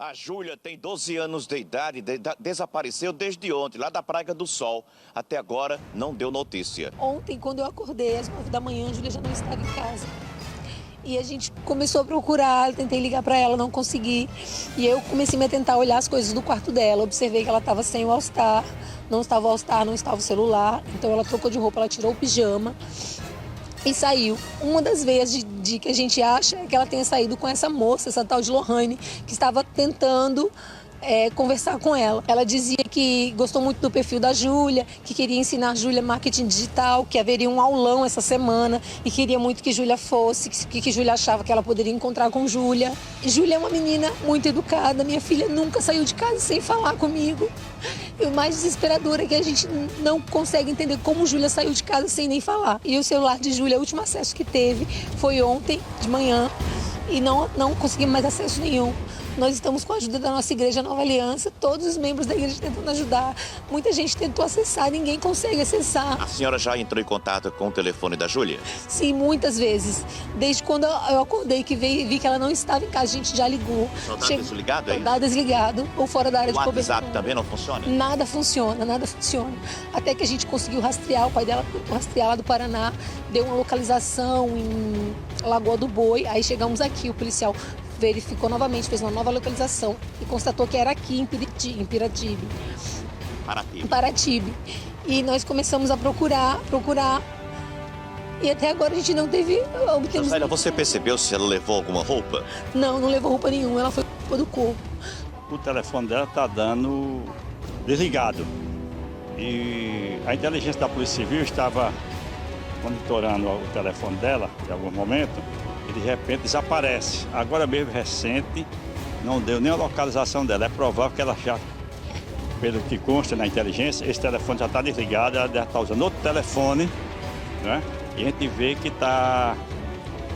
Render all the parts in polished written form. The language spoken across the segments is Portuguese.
A Júlia tem 12 anos de idade, desapareceu desde ontem, lá da Praia do Sol. Até agora, não deu notícia. Ontem, quando eu acordei, às 9 da manhã, a Júlia já não estava em casa. E a gente começou a procurar, tentei ligar para ela, não consegui. E eu comecei a tentar olhar as coisas do quarto dela. Observei que ela estava sem o All-Star, não estava o All-Star, não estava o celular. Então ela trocou de roupa, ela tirou o pijama e saiu. Uma das vezes de que a gente acha é que ela tenha saído com essa moça, essa tal de Lohane, que estava tentando conversar com ela. Ela dizia que gostou muito do perfil da Júlia, que queria ensinar a Júlia marketing digital, que haveria um aulão essa semana e queria muito que Júlia fosse, que Júlia achava que ela poderia encontrar com Júlia. Júlia é uma menina muito educada, minha filha nunca saiu de casa sem falar comigo. E o mais desesperador é que a gente não consegue entender como Júlia saiu de casa sem nem falar. E o celular de Júlia, o último acesso que teve foi ontem de manhã e não conseguimos mais acesso nenhum. Nós estamos com a ajuda da nossa igreja Nova Aliança, todos os membros da igreja tentando ajudar. Muita gente tentou acessar, ninguém consegue acessar. A senhora já entrou em contato com o telefone da Júlia? Sim, muitas vezes. Desde quando eu acordei que vi que ela não estava em casa, a gente já ligou. Só está desligado, é isso? Está desligado ou fora da área de cobertura. O WhatsApp também não funciona? Nada funciona, nada funciona. Até que a gente conseguiu rastrear, o pai dela tentou rastrear lá do Paraná, deu uma localização em Lagoa do Boi, aí chegamos aqui, o policial verificou novamente, fez uma nova localização e constatou que era aqui em Paratibe. E nós começamos a procurar e até agora a gente não obtemos... José, você percebeu se ela levou alguma roupa? Não levou roupa nenhuma, ela foi com roupa do corpo. O telefone dela está dando desligado e a inteligência da Polícia Civil estava monitorando o telefone dela em algum momento. E de repente desaparece. Agora mesmo, recente, não deu nem a localização dela. É provável que ela já, pelo que consta na inteligência, esse telefone já está desligado, ela deve estar usando outro telefone, né? E a gente vê que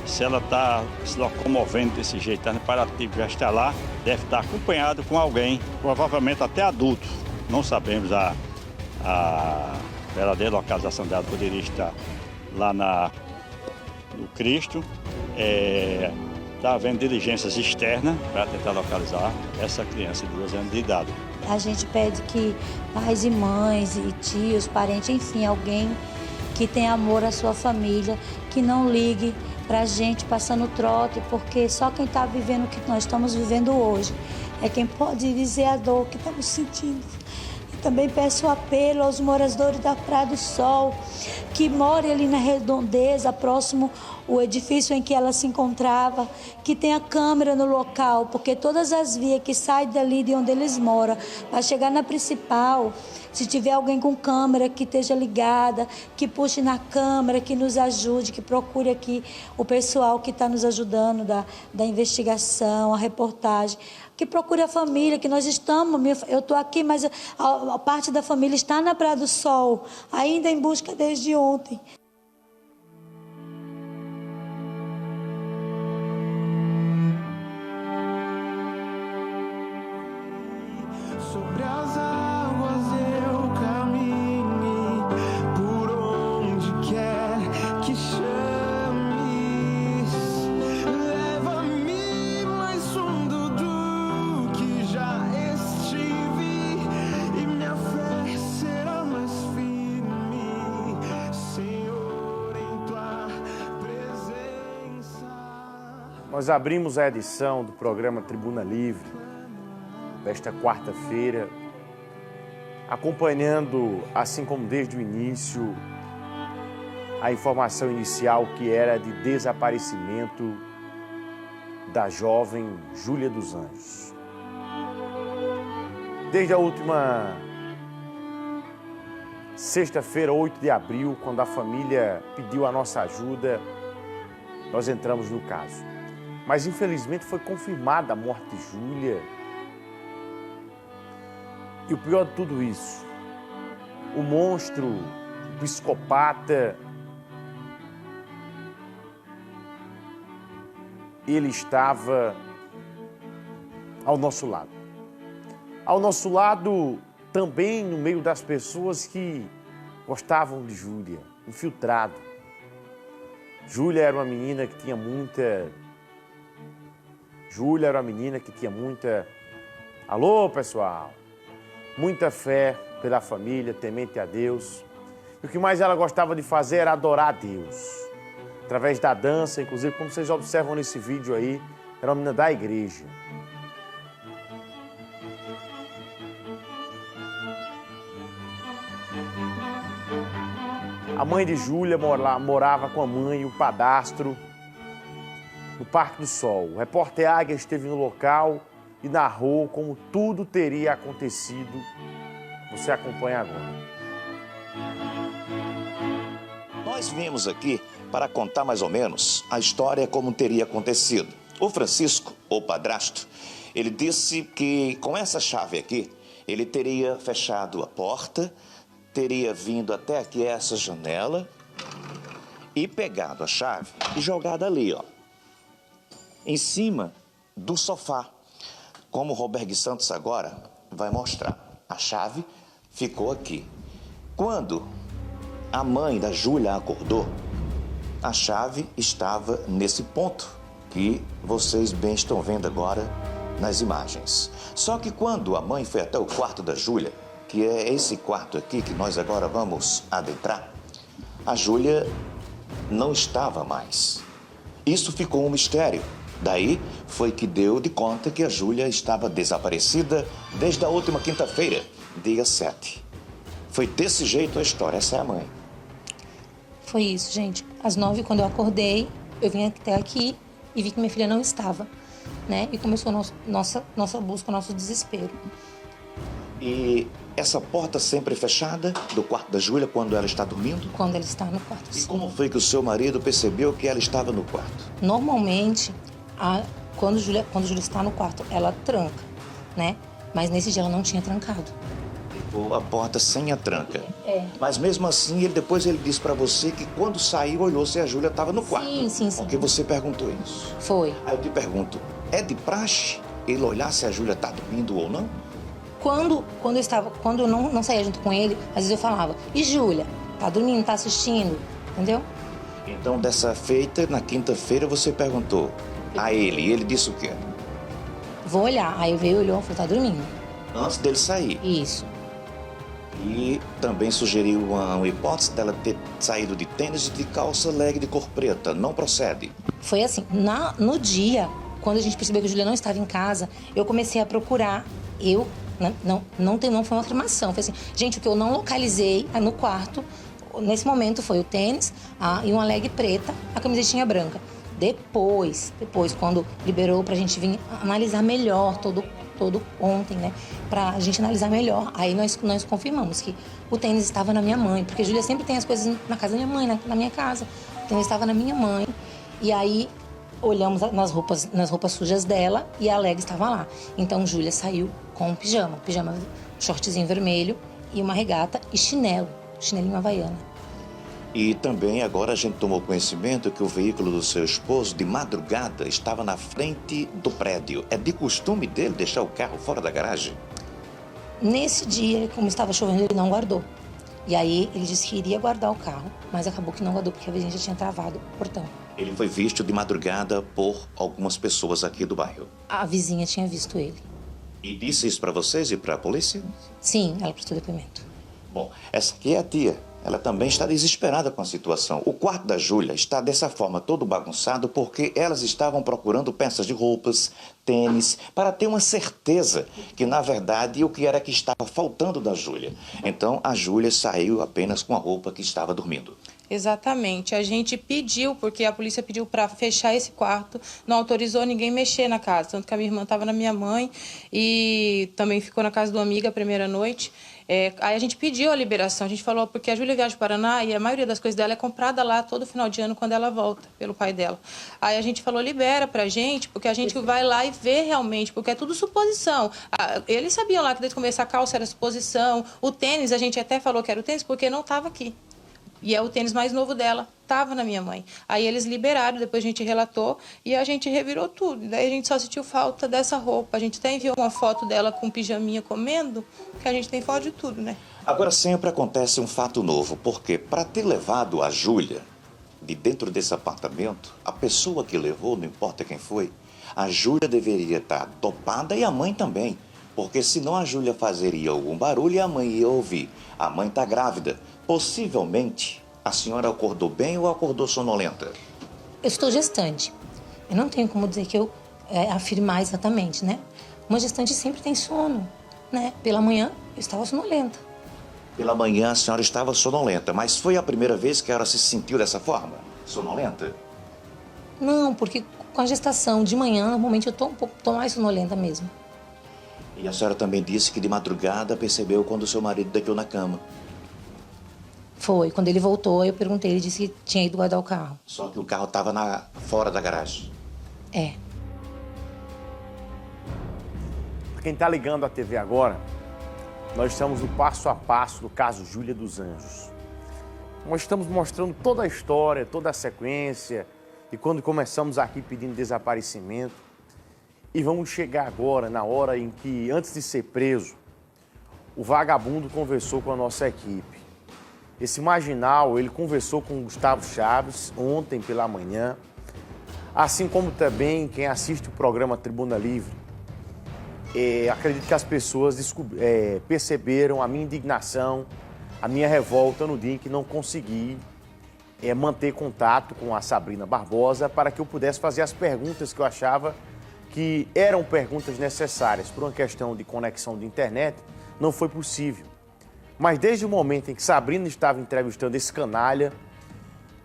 se ela está se locomovendo desse jeito, está no Paratibe, já está lá, deve estar acompanhado com alguém, provavelmente até adulto. Não sabemos a verdadeira localização dela, poderia estar lá no Cristo. Está havendo diligências externas para tentar localizar essa criança de 12 anos de idade. A gente pede que pais e mães e tios, parentes, enfim, alguém que tenha amor à sua família, que não ligue para a gente passando trote, porque só quem está vivendo o que nós estamos vivendo hoje é quem pode dizer a dor que estamos sentindo. Também peço apelo aos moradores da Praia do Sol, que moram ali na redondeza, próximo ao edifício em que ela se encontrava, que tenha câmera no local, porque todas as vias que saem dali de onde eles moram, para chegar na principal, se tiver alguém com câmera que esteja ligada, que puxe na câmera, que nos ajude, que procure aqui o pessoal que está nos ajudando da investigação, a reportagem, que procure a família, que nós estamos, eu estou aqui, mas a parte da família está na Praia do Sol, ainda em busca desde ontem. Sobre as águas eu caminhe, por onde quer que chames, leva-me mais fundo do que já estive, e minha fé será mais firme, Senhor, em tua presença. Nós abrimos a edição do programa Tribuna Livre desta quarta-feira, acompanhando, assim como desde o início, a informação inicial que era de desaparecimento da jovem Júlia dos Anjos. Desde a última sexta-feira, 8 de abril, quando a família pediu a nossa ajuda, nós entramos no caso. Mas, infelizmente, foi confirmada a morte de Júlia. E o pior de tudo isso, o monstro, o psicopata, ele estava ao nosso lado. Ao nosso lado, também no meio das pessoas que gostavam de Júlia, infiltrado. Júlia era uma menina que tinha muita Alô, pessoal. Muita fé pela família, temente a Deus. E o que mais ela gostava de fazer era adorar a Deus. Através da dança, inclusive, como vocês observam nesse vídeo aí, era uma menina da igreja. A mãe de Júlia morava com a mãe e o padastro no Parque do Sol. O repórter Águia esteve no local e narrou como tudo teria acontecido. Você acompanha agora. Nós viemos aqui para contar mais ou menos a história como teria acontecido. O Francisco, o padrasto, ele disse que com essa chave aqui, ele teria fechado a porta, teria vindo até aqui essa janela e pegado a chave e jogado ali, ó, em cima do sofá. Como o Roberg Santos agora vai mostrar. A chave ficou aqui. Quando a mãe da Júlia acordou, a chave estava nesse ponto que vocês bem estão vendo agora nas imagens. Só que quando a mãe foi até o quarto da Júlia, que é esse quarto aqui que nós agora vamos adentrar, a Júlia não estava mais. Isso ficou um mistério. Daí foi que deu de conta que a Júlia estava desaparecida desde a última quinta-feira, dia 7. Foi desse jeito a história, essa é a mãe. Foi isso, gente. Às 9, quando eu acordei, eu vim até aqui e vi que minha filha não estava, né? E começou nossa busca, nosso desespero. E essa porta sempre fechada do quarto da Júlia quando ela está dormindo? Quando ela está no quarto. E como foi que o seu marido percebeu que ela estava no quarto? Normalmente, quando Júlia está no quarto, ela tranca, né? Mas nesse dia ela não tinha trancado. Ficou a porta sem a tranca. É. Mas mesmo assim, depois ele disse pra você que quando saiu, olhou se a Júlia estava no quarto. Sim. Porque você perguntou isso. Foi. Aí eu te pergunto, é de praxe ele olhar se a Júlia está dormindo ou não? Quando eu não saía junto com ele, às vezes eu falava, e Júlia, tá dormindo, tá assistindo, entendeu? Então, dessa feita, na quinta-feira, você perguntou a ele, e ele disse o quê? Vou olhar. Aí eu veio, olhou e falou, tá dormindo. Antes dele sair. Isso. E também sugeriu uma hipótese dela ter saído de tênis e de calça leg de cor preta. Não procede. Foi assim, no dia, quando a gente percebeu que a Júlia não estava em casa, eu comecei a procurar. Não foi uma afirmação. Foi assim, gente, o que eu não localizei no quarto, nesse momento, foi o tênis e uma leg preta, a camisetinha branca. Depois, quando liberou pra gente vir analisar melhor todo ontem, né? Pra gente analisar melhor. Aí nós confirmamos que o tênis estava na minha mãe, porque a Júlia sempre tem as coisas na casa da minha mãe, na minha casa. O tênis estava na minha mãe. E aí olhamos nas roupas sujas dela e a leg estava lá. Então Júlia saiu com um pijama, shortzinho vermelho e uma regata e chinelinho havaiana. E também agora a gente tomou conhecimento que o veículo do seu esposo, de madrugada, estava na frente do prédio. É de costume dele deixar o carro fora da garagem? Nesse dia, como estava chovendo, ele não guardou. E aí ele disse que iria guardar o carro, mas acabou que não guardou porque a vizinha já tinha travado o portão. Ele foi visto de madrugada por algumas pessoas aqui do bairro. A vizinha tinha visto ele. E disse isso para vocês e para a polícia? Sim, ela prestou depoimento. Bom, essa aqui é a tia. Ela também está desesperada com a situação. O quarto da Júlia está dessa forma todo bagunçado porque elas estavam procurando peças de roupas, tênis, para ter uma certeza que, na verdade, o que era que estava faltando da Júlia. Então, a Júlia saiu apenas com a roupa que estava dormindo. Exatamente. A gente pediu, porque a polícia pediu para fechar esse quarto, não autorizou ninguém mexer na casa. Tanto que a minha irmã estava na minha mãe e também ficou na casa de uma amiga a primeira noite. Aí a gente pediu a liberação, a gente falou, porque a Júlia viaja para o Paraná e a maioria das coisas dela é comprada lá todo final de ano quando ela volta, pelo pai dela. Aí a gente falou, libera pra gente, porque a gente vai lá e vê realmente, porque é tudo suposição. Eles sabiam lá que desde começar a calça era suposição, o tênis, a gente até falou que era o tênis porque não estava aqui. E é o tênis mais novo dela, estava na minha mãe. Aí eles liberaram, depois a gente relatou e a gente revirou tudo. Daí a gente só sentiu falta dessa roupa. A gente até enviou uma foto dela com pijaminha comendo, que a gente tem foto de tudo, né? Agora sempre acontece um fato novo, porque para ter levado a Júlia de dentro desse apartamento, a pessoa que levou, não importa quem foi, a Júlia deveria estar dopada e a mãe também. porque senão a Júlia fazeria algum barulho e a mãe ia ouvir. A mãe está grávida. Possivelmente, a senhora acordou bem ou acordou sonolenta? Eu estou gestante. Eu não tenho como dizer que eu afirmar exatamente, né? Uma gestante sempre tem sono, né? Pela manhã, eu estava sonolenta. Pela manhã a senhora estava sonolenta, mas foi a primeira vez que a senhora se sentiu dessa forma? Sonolenta? Não, porque com a gestação de manhã, normalmente eu tô mais sonolenta mesmo. E a senhora também disse que de madrugada percebeu quando o seu marido deitou na cama. Foi. Quando ele voltou, eu perguntei, ele disse que tinha ido guardar o carro. Só que o carro estava fora da garagem. É. Quem está ligando a TV agora, nós estamos no passo a passo do caso Júlia dos Anjos. Nós estamos mostrando toda a história, toda a sequência, e quando começamos aqui pedindo desaparecimento, e vamos chegar agora na hora em que, antes de ser preso, o vagabundo conversou com a nossa equipe. Esse marginal, ele conversou com o Gustavo Chaves ontem pela manhã, assim como também quem assiste o programa Tribuna Livre. Acredito que as pessoas perceberam a minha indignação, a minha revolta no dia em que não consegui manter contato com a Sabrina Barbosa para que eu pudesse fazer as perguntas que eu achava que eram perguntas necessárias. Por uma questão de conexão de internet, não foi possível. Mas desde o momento em que Sabrina estava entrevistando esse canalha,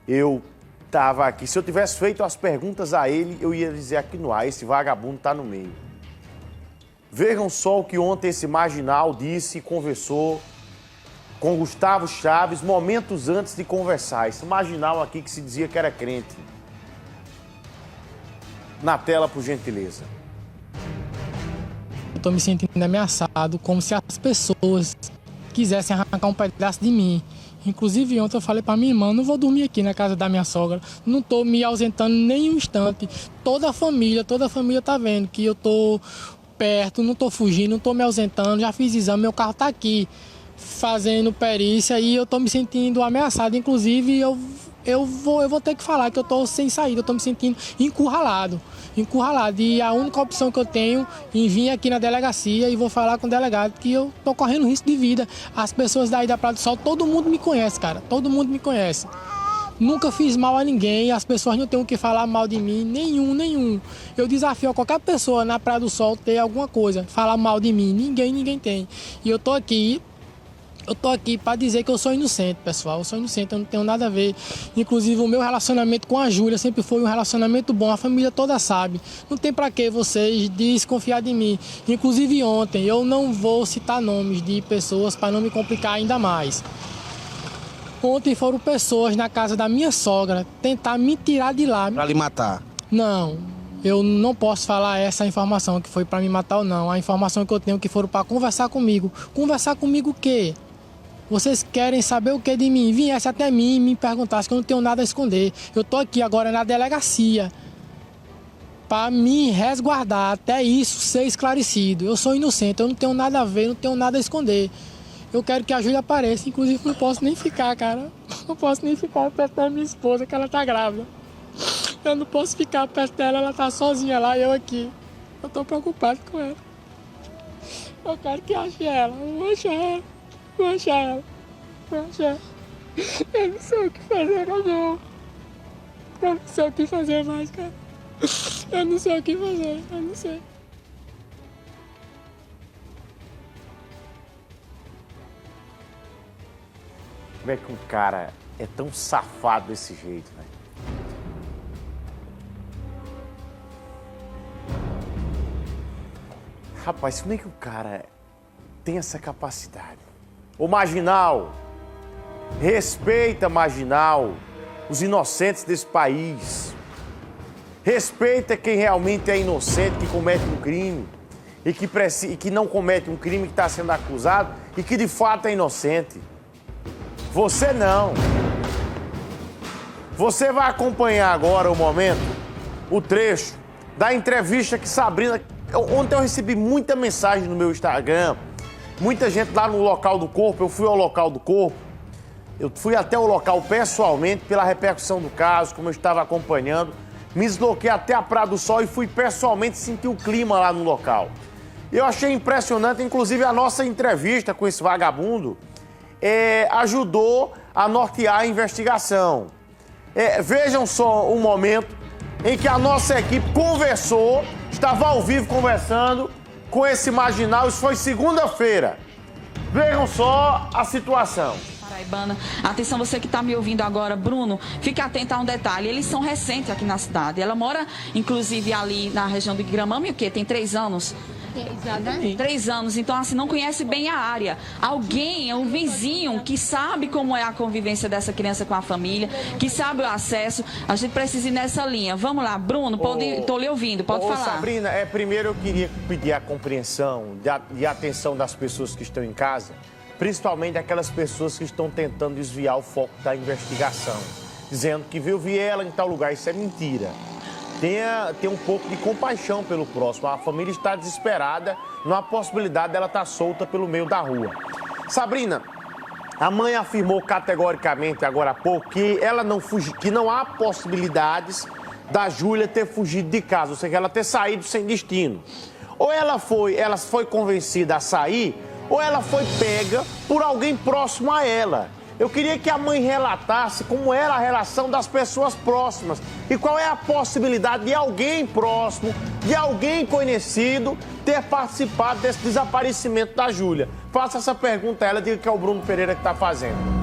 eu estava aqui. Se eu tivesse feito as perguntas a ele, eu ia dizer aqui no ar, esse vagabundo está no meio. Vejam só o que ontem esse marginal disse e conversou com Gustavo Chaves momentos antes de conversar. Esse marginal aqui que se dizia que era crente. Na tela, por gentileza. Eu tô me sentindo ameaçado, como se as pessoas quisessem arrancar um pedaço de mim. Inclusive ontem eu falei pra minha irmã, não vou dormir aqui na casa da minha sogra, não tô me ausentando nem um instante. Toda a família tá vendo que eu tô perto, não tô fugindo, não tô me ausentando, já fiz exame, meu carro tá aqui fazendo perícia e eu tô me sentindo ameaçado. Inclusive eu vou ter que falar que eu tô sem saída, eu tô me sentindo encurralado. E a única opção que eu tenho em vir aqui na delegacia e vou falar com o delegado que eu tô correndo risco de vida. As pessoas daí da Praia do Sol, todo mundo me conhece, cara, todo mundo me conhece. Nunca fiz mal a ninguém, as pessoas não têm o que falar mal de mim, nenhum. Eu desafio a qualquer pessoa na Praia do Sol ter alguma coisa, falar mal de mim, ninguém tem. E eu tô aqui para dizer que eu sou inocente, pessoal. Eu sou inocente, eu não tenho nada a ver. Inclusive, o meu relacionamento com a Júlia sempre foi um relacionamento bom. A família toda sabe. Não tem para que vocês desconfiar de mim. Inclusive, ontem, eu não vou citar nomes de pessoas para não me complicar ainda mais. Ontem foram pessoas na casa da minha sogra tentar me tirar de lá. Para lhe matar? Não. Eu não posso falar essa informação que foi para me matar ou não. A informação que eu tenho que foram para conversar comigo. Conversar comigo o quê? Vocês querem saber o que de mim? Viesse até mim e me perguntasse que eu não tenho nada a esconder. Eu tô aqui agora na delegacia para me resguardar até isso ser esclarecido. Eu sou inocente, eu não tenho nada a ver, não tenho nada a esconder. Eu quero que a Júlia apareça, inclusive não posso nem ficar, cara. Não posso nem ficar perto da minha esposa, que ela tá grávida. Eu não posso ficar perto dela, ela tá sozinha lá e eu aqui. Eu tô preocupado com ela. Eu quero que ache ela, eu vou achar ela. Vou achar ela. Eu não sei o que fazer, não. Eu não sei o que fazer mais, cara. Eu não sei o que fazer, eu não sei. Como é que um cara é tão safado desse jeito, né? Rapaz, como é que o cara tem essa capacidade? Ô marginal, respeita, marginal, os inocentes desse país. Respeita quem realmente é inocente, que comete um crime e que não comete um crime, que está sendo acusado e que de fato é inocente. Você não. Você vai acompanhar agora o momento, o trecho da entrevista que Sabrina... Ontem eu recebi muita mensagem no meu Instagram, muita gente lá no local do corpo. Eu fui ao local do corpo, eu fui até o local pessoalmente pela repercussão do caso, como eu estava acompanhando. Me desloquei até a Praia do Sol e fui pessoalmente sentir o clima lá no local. Eu achei impressionante, inclusive a nossa entrevista com esse vagabundo ajudou a nortear a investigação. Vejam só o momento em que a nossa equipe conversou, estava ao vivo conversando com esse marginal, isso foi segunda-feira. Vejam só a situação. Paraibana, atenção você que está me ouvindo agora, Bruno, fique atento a um detalhe, eles são recentes aqui na cidade, ela mora inclusive ali na região do Gramame, o quê? Tem 3 anos? Exatamente. 3 anos, então assim, não conhece bem a área. Alguém, um vizinho que sabe como é a convivência dessa criança com a família, que sabe o acesso, a gente precisa ir nessa linha. Vamos lá, Bruno, estou lhe ouvindo, pode falar. Sabrina, primeiro eu queria pedir a compreensão e a atenção das pessoas que estão em casa, principalmente aquelas pessoas que estão tentando desviar o foco da investigação, dizendo que viu ela em tal lugar, isso é mentira. Tenha um pouco de compaixão pelo próximo. A família está desesperada, não há possibilidade dela estar solta pelo meio da rua. Sabrina, a mãe afirmou categoricamente agora há pouco que não há possibilidades da Júlia ter fugido de casa, ou seja, ela ter saído sem destino. Ou ela foi convencida a sair, ou ela foi pega por alguém próximo a ela. Eu queria que a mãe relatasse como era a relação das pessoas próximas e qual é a possibilidade de alguém próximo, de alguém conhecido, ter participado desse desaparecimento da Júlia. Faça essa pergunta a ela, diga que é o Bruno Pereira que está fazendo.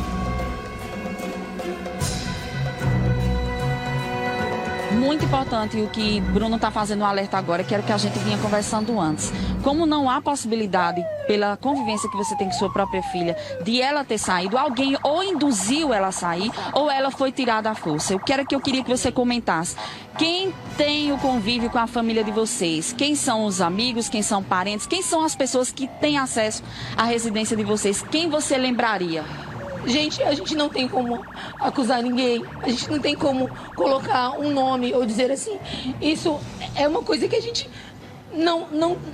Muito importante o que Bruno está fazendo o alerta agora, que era o que a gente vinha conversando antes. Como não há possibilidade, pela convivência que você tem com sua própria filha, de ela ter saído, alguém ou induziu ela a sair, ou ela foi tirada à força. Eu queria que você comentasse. Quem tem o convívio com a família de vocês? Quem são os amigos? Quem são parentes? Quem são as pessoas que têm acesso à residência de vocês? Quem você lembraria? Gente, a gente não tem como acusar ninguém, a gente não tem como colocar um nome ou dizer assim. Isso é uma coisa que a gente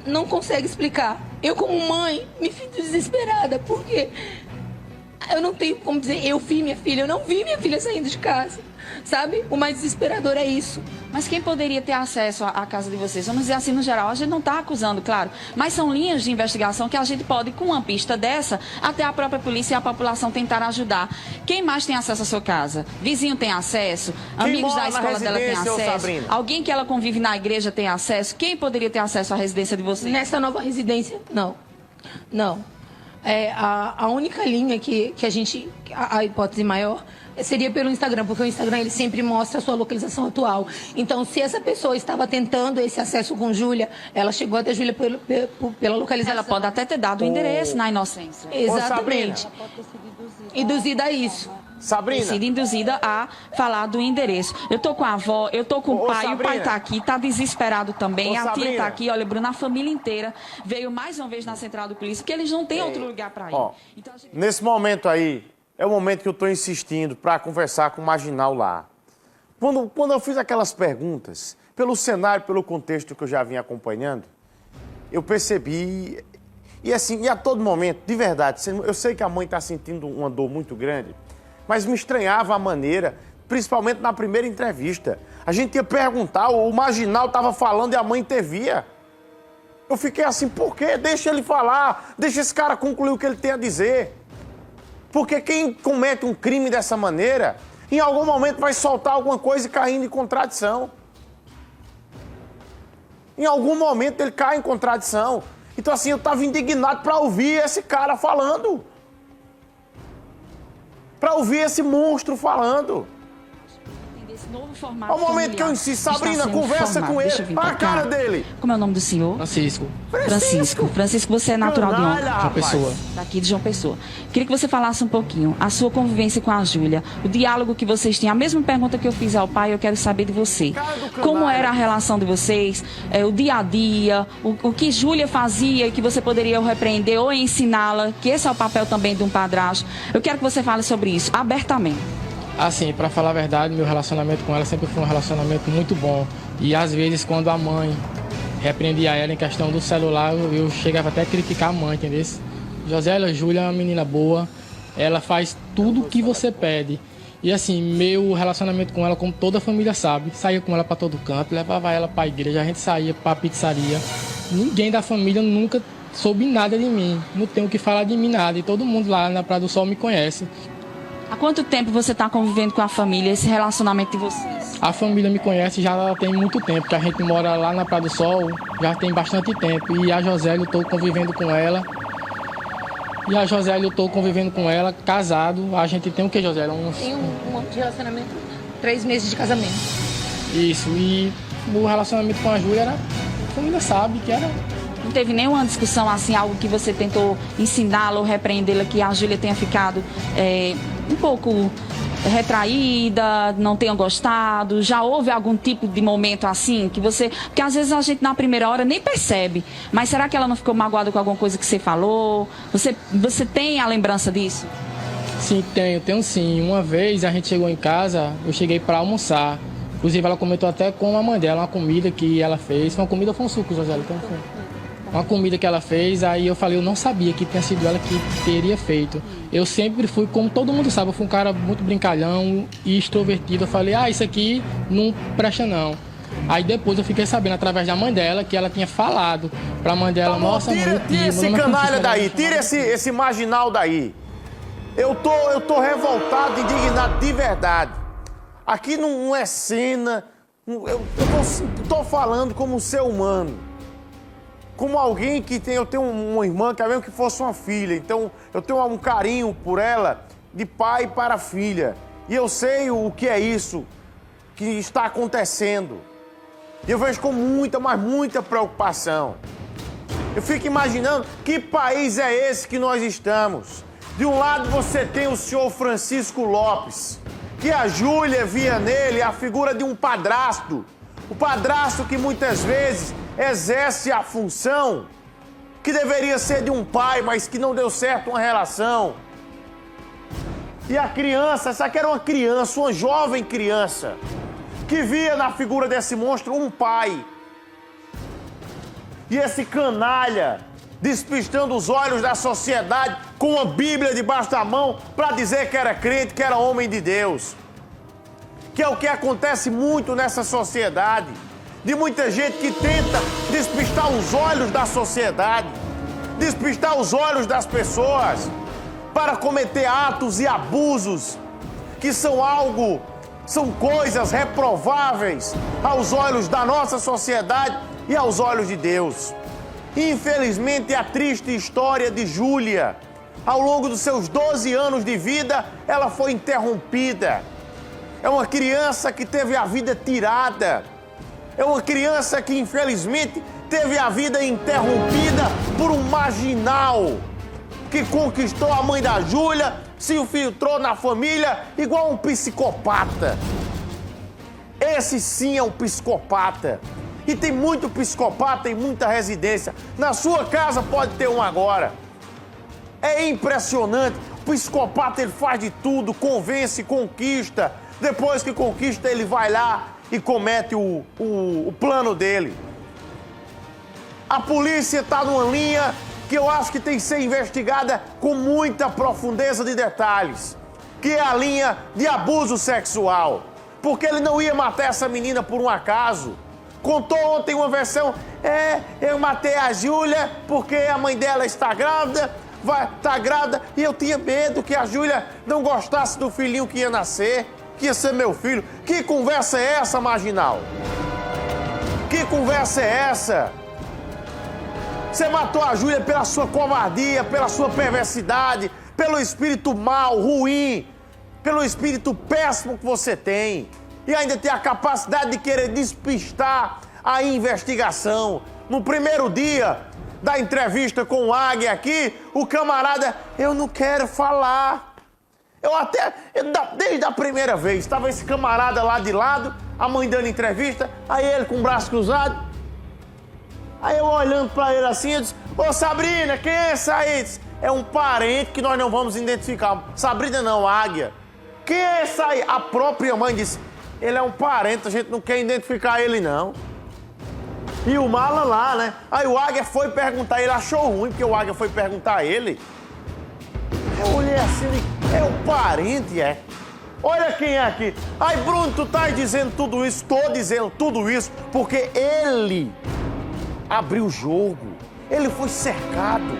não consegue explicar. Eu, como mãe, me fico desesperada, porque eu não tenho como dizer, eu vi minha filha, eu não vi minha filha saindo de casa, sabe? O mais desesperador é isso. Mas quem poderia ter acesso à casa de vocês? Vamos dizer assim, no geral, a gente não está acusando, claro, mas são linhas de investigação que a gente pode, com uma pista dessa, até a própria polícia e a população tentar ajudar. Quem mais tem acesso à sua casa? Vizinho tem acesso? Amigos da escola dela têm acesso? Alguém que ela convive na igreja tem acesso? Quem poderia ter acesso à residência de vocês? Nessa nova residência, não. A única linha que a gente, a hipótese maior, seria pelo Instagram, porque o Instagram ele sempre mostra a sua localização atual. Então, se essa pessoa estava tentando esse acesso com Júlia, ela chegou até Júlia pela localização. Ela pode até ter dado o endereço na inocência. Exatamente. Ela pode ter sido induzida a isso. Sabrina. Sido induzida a falar do endereço. Eu tô com a avó, eu tô com o pai, Sabrina. O pai tá aqui, tá desesperado também, a tia Sabrina. tá aqui, olha, Bruno, a família inteira veio mais uma vez na central do polícia, porque eles não têm outro lugar para ir. Então, nesse momento aí, é o momento que eu estou insistindo para conversar com o marginal lá. Quando eu fiz aquelas perguntas, pelo cenário, pelo contexto que eu já vinha acompanhando, eu percebi, e a todo momento, de verdade, eu sei que a mãe está sentindo uma dor muito grande, mas me estranhava a maneira, principalmente na primeira entrevista. A gente ia perguntar, o marginal estava falando e a mãe intervia. Eu fiquei assim, por quê? Deixa ele falar, deixa esse cara concluir o que ele tem a dizer. Porque quem comete um crime dessa maneira, em algum momento vai soltar alguma coisa e caindo em contradição. Em algum momento ele cai em contradição. Então assim, eu estava indignado para ouvir esse cara falando. Para ouvir esse monstro falando. Ao momento que eu insisto, Sabrina, conversa com ele. Olha a cara dele. Como é o nome do senhor? Francisco, você é natural de onde? João Pessoa. Daqui de João Pessoa. Queria que você falasse um pouquinho a sua convivência com a Júlia, o diálogo que vocês têm. A mesma pergunta que eu fiz ao pai, eu quero saber de você. Como era a relação de vocês, o dia a dia, o que Júlia fazia e que você poderia repreender ou ensiná-la, que esse é o papel também de um padrasto. Eu quero que você fale sobre isso, abertamente. Assim, pra falar a verdade, meu relacionamento com ela sempre foi um relacionamento muito bom. E às vezes, quando a mãe repreendia ela em questão do celular, eu chegava até a criticar a mãe, entendeu? Josélia, Júlia é uma menina boa, ela faz tudo o que você pede. E assim, meu relacionamento com ela, como toda a família sabe, saía com ela pra todo canto, levava ela pra igreja, a gente saía pra pizzaria. Ninguém da família nunca soube nada de mim. Não tenho o que falar de mim nada. E todo mundo lá na Praia do Sol me conhece. Há quanto tempo você está convivendo com a família, esse relacionamento de vocês? A família me conhece já tem muito tempo, que a gente mora lá na Praia do Sol já tem bastante tempo. E a Josélia, eu estou convivendo com ela. Casado. A gente tem o que, Josélia? Tem um ano de relacionamento, 3 meses de casamento. Isso, e o relacionamento com a Júlia era... A família sabe que era... Não teve nenhuma discussão assim, algo que você tentou ensiná-la ou repreendê-la, que a Júlia tenha ficado um pouco retraída, não tenha gostado? Já houve algum tipo de momento assim que você... Porque às vezes a gente na primeira hora nem percebe, mas será que ela não ficou magoada com alguma coisa que você falou? Você tem a lembrança disso? Sim, tenho sim. Uma vez a gente chegou em casa, eu cheguei para almoçar. Inclusive ela comentou até com a mãe dela, uma comida que ela fez. Uma comida foi um suco, José, então foi. Uma comida que ela fez, aí eu falei, eu não sabia que tinha sido ela que teria feito. Eu sempre fui, como todo mundo sabe, eu fui um cara muito brincalhão e extrovertido. Eu falei, isso aqui não presta não. Aí depois eu fiquei sabendo, através da mãe dela, que ela tinha falado pra mãe dela, nossa, mãe, tira esse canalha daí, tira esse marginal daí. Eu tô revoltado, indignado de verdade. Aqui não é cena, eu tô falando como um ser humano. Como alguém que eu tenho uma irmã que é mesmo que fosse uma filha, então eu tenho um carinho por ela de pai para filha. E eu sei o que é isso que está acontecendo. E eu vejo com muita, mas muita preocupação. Eu fico imaginando que país é esse que nós estamos. De um lado você tem o senhor Francisco Lopes, que a Júlia via nele a figura de um padrasto. O padrasto que muitas vezes exerce a função que deveria ser de um pai, mas que não deu certo uma relação. E a criança, essa aqui era uma criança, uma jovem criança, que via na figura desse monstro um pai. E esse canalha despistando os olhos da sociedade com uma Bíblia debaixo da mão para dizer que era crente, que era homem de Deus. Que é o que acontece muito nessa sociedade. De muita gente que tenta despistar os olhos da sociedade, despistar os olhos das pessoas para cometer atos e abusos que são coisas reprováveis aos olhos da nossa sociedade e aos olhos de Deus. Infelizmente, a triste história de Júlia, ao longo dos seus 12 anos de vida, ela foi interrompida. É uma criança que teve a vida tirada. É uma criança que, infelizmente, teve a vida interrompida por um marginal que conquistou a mãe da Júlia, se infiltrou na família igual um psicopata. Esse sim é um psicopata. E tem muito psicopata em muita residência. Na sua casa pode ter um agora. É impressionante. O psicopata, ele faz de tudo, convence, conquista. Depois que conquista, ele vai lá e comete o plano dele. A polícia está numa linha que eu acho que tem que ser investigada com muita profundeza de detalhes, que é a linha de abuso sexual. Porque ele não ia matar essa menina por um acaso. Contou ontem uma versão, eu matei a Júlia porque a mãe dela está grávida, tá grávida, e eu tinha medo que a Júlia não gostasse do filhinho que ia nascer, que ia ser meu filho. Que conversa é essa, marginal? Que conversa é essa? Você matou a Júlia pela sua covardia, pela sua perversidade, pelo espírito mau, ruim, pelo espírito péssimo que você tem. E ainda tem a capacidade de querer despistar a investigação. No primeiro dia da entrevista com o Águia aqui, o camarada, eu não quero falar. Desde a primeira vez, estava esse camarada lá de lado, a mãe dando entrevista, aí ele com o braço cruzado. Aí eu olhando pra ele assim, eu disse, ô Sabrina, quem é essa aí? Disse, é um parente que nós não vamos identificar. Sabrina não, Águia. Quem é essa aí? A própria mãe disse, ele é um parente, a gente não quer identificar ele não. E o mala lá, né? Aí o Águia foi perguntar, ele achou ruim, porque o Águia foi perguntar a ele. Eu olhei assim, é o parente, é? Olha quem é aqui. Aí, Bruno, tu tá dizendo tudo isso, tô dizendo tudo isso, porque ele abrir o jogo. Ele foi cercado.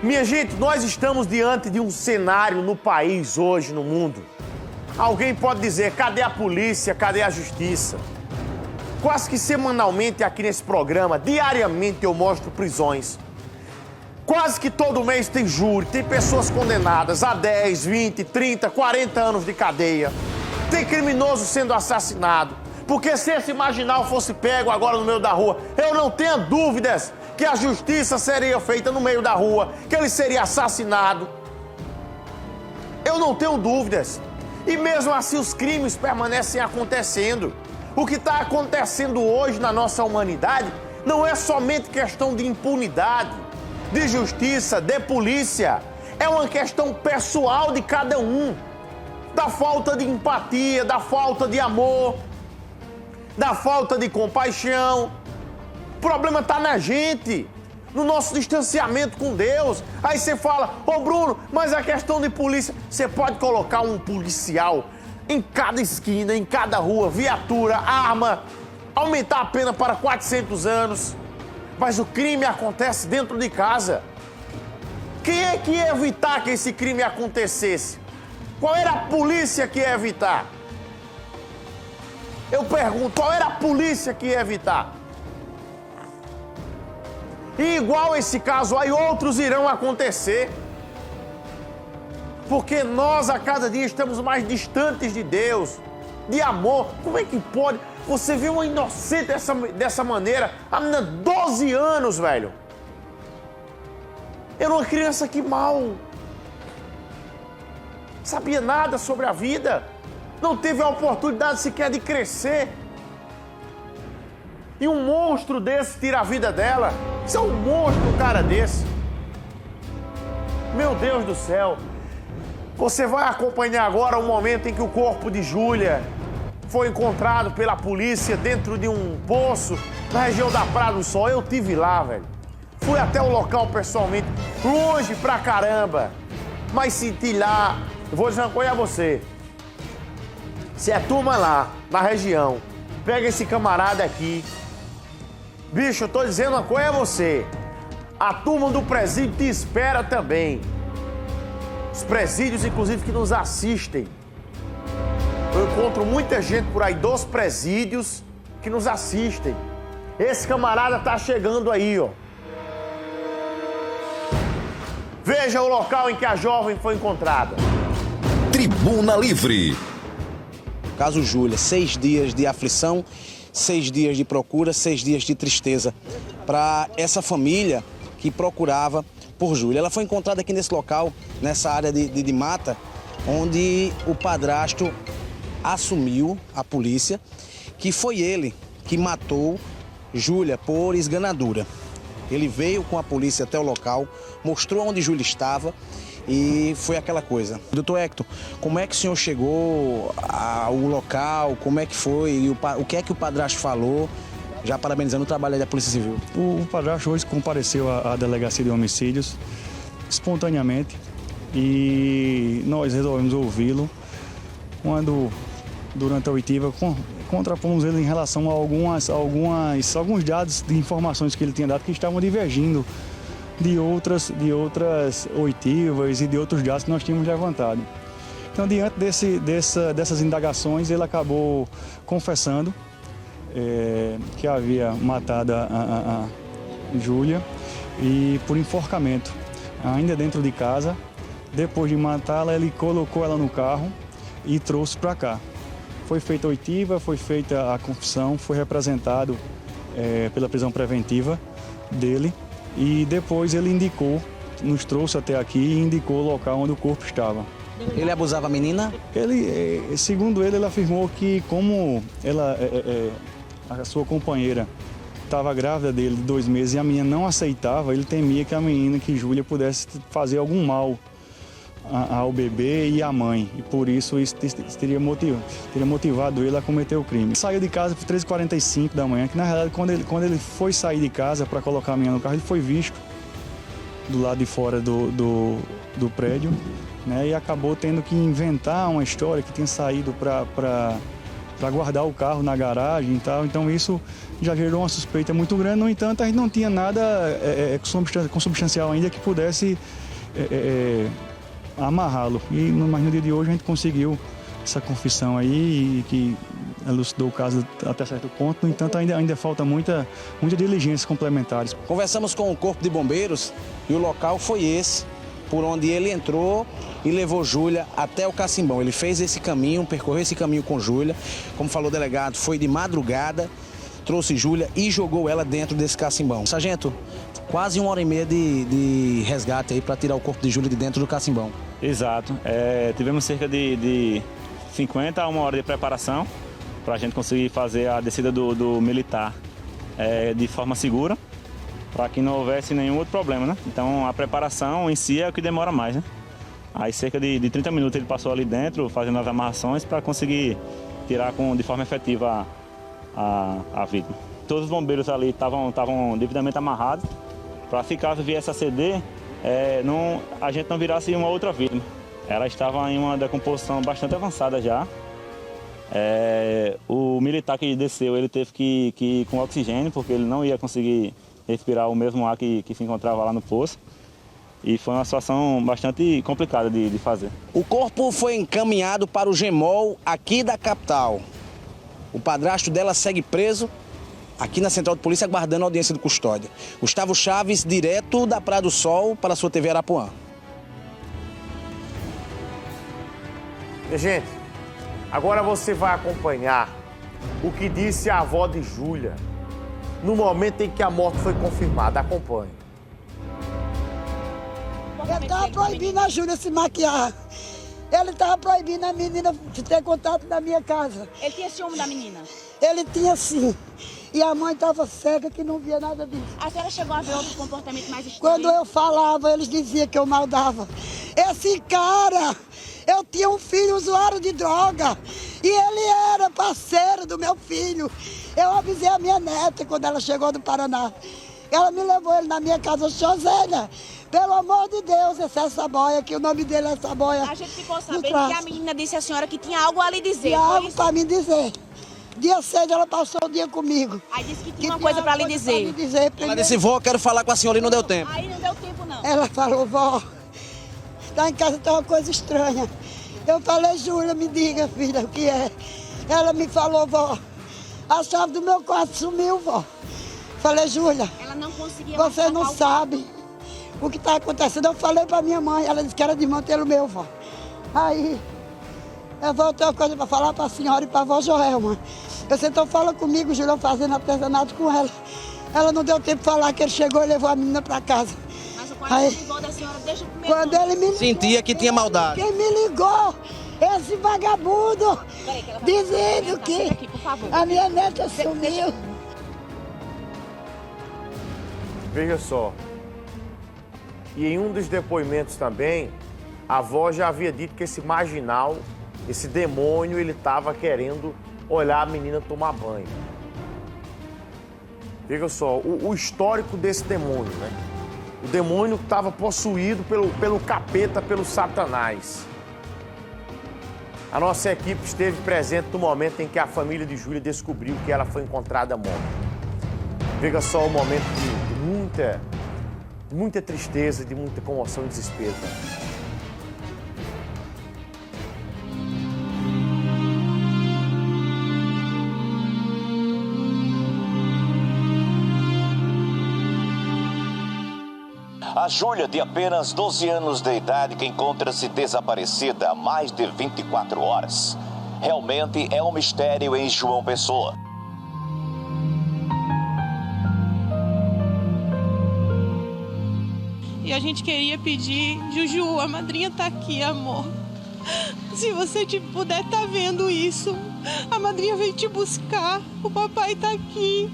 Minha gente, nós estamos diante de um cenário no país hoje, no mundo. Alguém pode dizer, cadê a polícia, cadê a justiça? Quase que semanalmente aqui nesse programa, diariamente eu mostro prisões. Quase que todo mês tem júri, tem pessoas condenadas a 10, 20, 30, 40 anos de cadeia. Tem criminoso sendo assassinado. Porque se esse marginal fosse pego agora no meio da rua, eu não tenho dúvidas que a justiça seria feita no meio da rua, que ele seria assassinado. Eu não tenho dúvidas. E mesmo assim os crimes permanecem acontecendo. O que está acontecendo hoje na nossa humanidade não é somente questão de impunidade, de justiça, de polícia. É uma questão pessoal de cada um. Da falta de empatia, da falta de amor, da falta de compaixão. O problema está na gente, no nosso distanciamento com Deus. Aí você fala, ô Bruno, mas a questão de polícia, você pode colocar um policial em cada esquina, em cada rua, viatura, arma, aumentar a pena para 400 anos, mas o crime acontece dentro de casa. Quem é que ia evitar que esse crime acontecesse? Qual era a polícia que ia evitar? Eu pergunto, qual era a polícia que ia evitar? E igual esse caso aí, outros irão acontecer. Porque nós a cada dia estamos mais distantes de Deus, de amor. Como é que pode você ver uma inocente dessa maneira? A menina, 12 anos, velho. Era uma criança que mal sabia nada sobre a vida. Não teve a oportunidade sequer de crescer. E um monstro desse tira a vida dela. Isso é um monstro, um cara desse. Meu Deus do céu. Você vai acompanhar agora o momento em que o corpo de Júlia foi encontrado pela polícia dentro de um poço na região da Praia do Sol. Eu tive lá, velho. Fui até o local pessoalmente, longe pra caramba. Mas senti lá, eu vou dizer uma coisa a você. Se a turma lá, na região, pega esse camarada aqui. Bicho, eu tô dizendo uma coisa a você. A turma do presídio te espera também. Os presídios, inclusive, que nos assistem. Eu encontro muita gente por aí dos presídios que nos assistem. Esse camarada tá chegando aí, ó. Veja o local em que a jovem foi encontrada. Tribuna Livre. Caso Júlia, 6 dias de aflição, 6 dias de procura, 6 dias de tristeza para essa família que procurava por Júlia. Ela foi encontrada aqui nesse local, nessa área de mata, onde o padrasto assumiu, a polícia, que foi ele que matou Júlia por esganadura. Ele veio com a polícia até o local, mostrou onde Júlia estava e foi aquela coisa. Doutor Hector, como é que o senhor chegou ao local, como é que foi, e o que é que o padrasto falou, já parabenizando o trabalho da Polícia Civil? O padrasto hoje compareceu à delegacia de homicídios espontaneamente e nós resolvemos ouvi-lo quando, durante a oitiva, contrapomos ele em relação a alguns dados de informações que ele tinha dado que estavam divergindo de outras oitivas e de outros dados que nós tínhamos levantado. Então, diante dessas indagações, ele acabou confessando que havia matado a Júlia e por enforcamento, ainda dentro de casa. Depois de matá-la, ele colocou ela no carro e trouxe para cá. Foi feita a oitiva, foi feita a confissão, foi representado pela prisão preventiva dele e depois ele nos trouxe até aqui e indicou o local onde o corpo estava. Ele abusava a menina? Segundo ele afirmou que como a sua companheira estava grávida dele de 2 meses e a menina não aceitava, ele temia que a menina, que Júlia, pudesse fazer algum mal ao bebê e à mãe, e por isso teria motivado ele a cometer o crime. Saiu de casa por 13h45 da manhã, que na realidade quando ele foi sair de casa para colocar a menina no carro, ele foi visto do lado de fora do prédio, né, e acabou tendo que inventar uma história que tinha saído para para guardar o carro na garagem e tal. Então isso já gerou uma suspeita muito grande. No entanto, a gente não tinha nada consubstancial ainda que pudesse amarrá-lo. Mas no dia de hoje a gente conseguiu essa confissão aí e que elucidou o caso até certo ponto. No entanto, ainda falta muita diligência complementares. Conversamos com o Corpo de Bombeiros e o local foi esse, por onde ele entrou e levou Júlia até o Cassimbão. Ele fez esse caminho, percorreu esse caminho com Júlia. Como falou o delegado, foi de madrugada, trouxe Júlia e jogou ela dentro desse Cassimbão. Sargento, quase 1h30 de resgate aí para tirar o corpo de Júlia de dentro do Cassimbão. Exato. Tivemos cerca de 50 a 1 hora de preparação para a gente conseguir fazer a descida do militar de forma segura, para que não houvesse nenhum outro problema, né? Então a preparação em si é o que demora mais, né? Aí cerca de 30 minutos ele passou ali dentro fazendo as amarrações para conseguir tirar de forma efetiva a vítima. Todos os bombeiros ali estavam devidamente amarrados para se caso viesse a ceder, a gente não virasse uma outra vítima. Ela estava em uma decomposição bastante avançada já. O militar que desceu, ele teve que ir com oxigênio, porque ele não ia conseguir respirar o mesmo ar que se encontrava lá no poço. E foi uma situação bastante complicada de fazer. O corpo foi encaminhado para o GEMOL aqui da capital. O padrasto dela segue preso aqui na Central de Polícia, aguardando a audiência de custódia. Gustavo Chaves, direto da Praia do Sol para a sua TV Arapuã. E, gente, agora você vai acompanhar o que disse a avó de Júlia no momento em que a morte foi confirmada. Acompanhe. Ele estava proibindo a Júlia se maquiar. Ele estava proibindo a menina de ter contato na minha casa. Ele tinha ciúme da menina? Ele tinha sim. E a mãe estava cega que não via nada disso. A senhora chegou a ver outro comportamento mais estranho? Quando eu falava, eles diziam que eu maldava. Esse cara, eu tinha um filho usuário de droga. E ele era parceiro do meu filho. Eu avisei a minha neta quando ela chegou do Paraná. Ela me levou ele na minha casa, Josélia. Pelo amor de Deus, esse é Saboia, que o nome dele é Saboia. A gente ficou sabendo que a menina disse à senhora que tinha algo a lhe dizer. Tinha algo para me dizer. Dia 6 ela passou o dia comigo. Aí disse que tinha uma coisa para lhe dizer. Ela disse, vó, quero falar com a senhora e não deu tempo. Aí não deu tempo, não. Ela falou, vó, lá em casa tem uma coisa estranha. Eu falei, Júlia, me diga, filha, o que é? Ela me falou, vó, a chave do meu quarto sumiu, vó. Falei, Júlia, ela não conseguia você não sabe o que está acontecendo. Eu falei para minha mãe, ela disse que era desmantelo meu, vó. Aí, eu voltei uma coisa para falar para a senhora e para a vó Joelma. Eu disse, então fala comigo, Júlia, fazendo artesanato com ela. Ela não deu tempo de falar que ele chegou e levou a menina para casa. Mas o quarto ligou da senhora desde o primeiro quando ele me ligou, sentia que tinha maldade. Quem me ligou? Esse vagabundo, dizendo que aqui, por favor. A minha neta sumiu. Veja só. E em um dos depoimentos também, a avó já havia dito que esse marginal, esse demônio, ele estava querendo olhar a menina tomar banho. Veja só, o histórico desse demônio, né? O demônio que estava possuído pelo capeta, pelo Satanás. A nossa equipe esteve presente no momento em que a família de Júlia descobriu que ela foi encontrada morta. Veja só o momento de muita tristeza, de muita comoção e desespero. A Júlia, de apenas 12 anos de idade, que encontra-se desaparecida há mais de 24 horas. Realmente é um mistério em João Pessoa. E a gente queria pedir, Juju, a madrinha tá aqui, amor. Se você puder tá vendo isso, a madrinha veio te buscar, o papai tá aqui.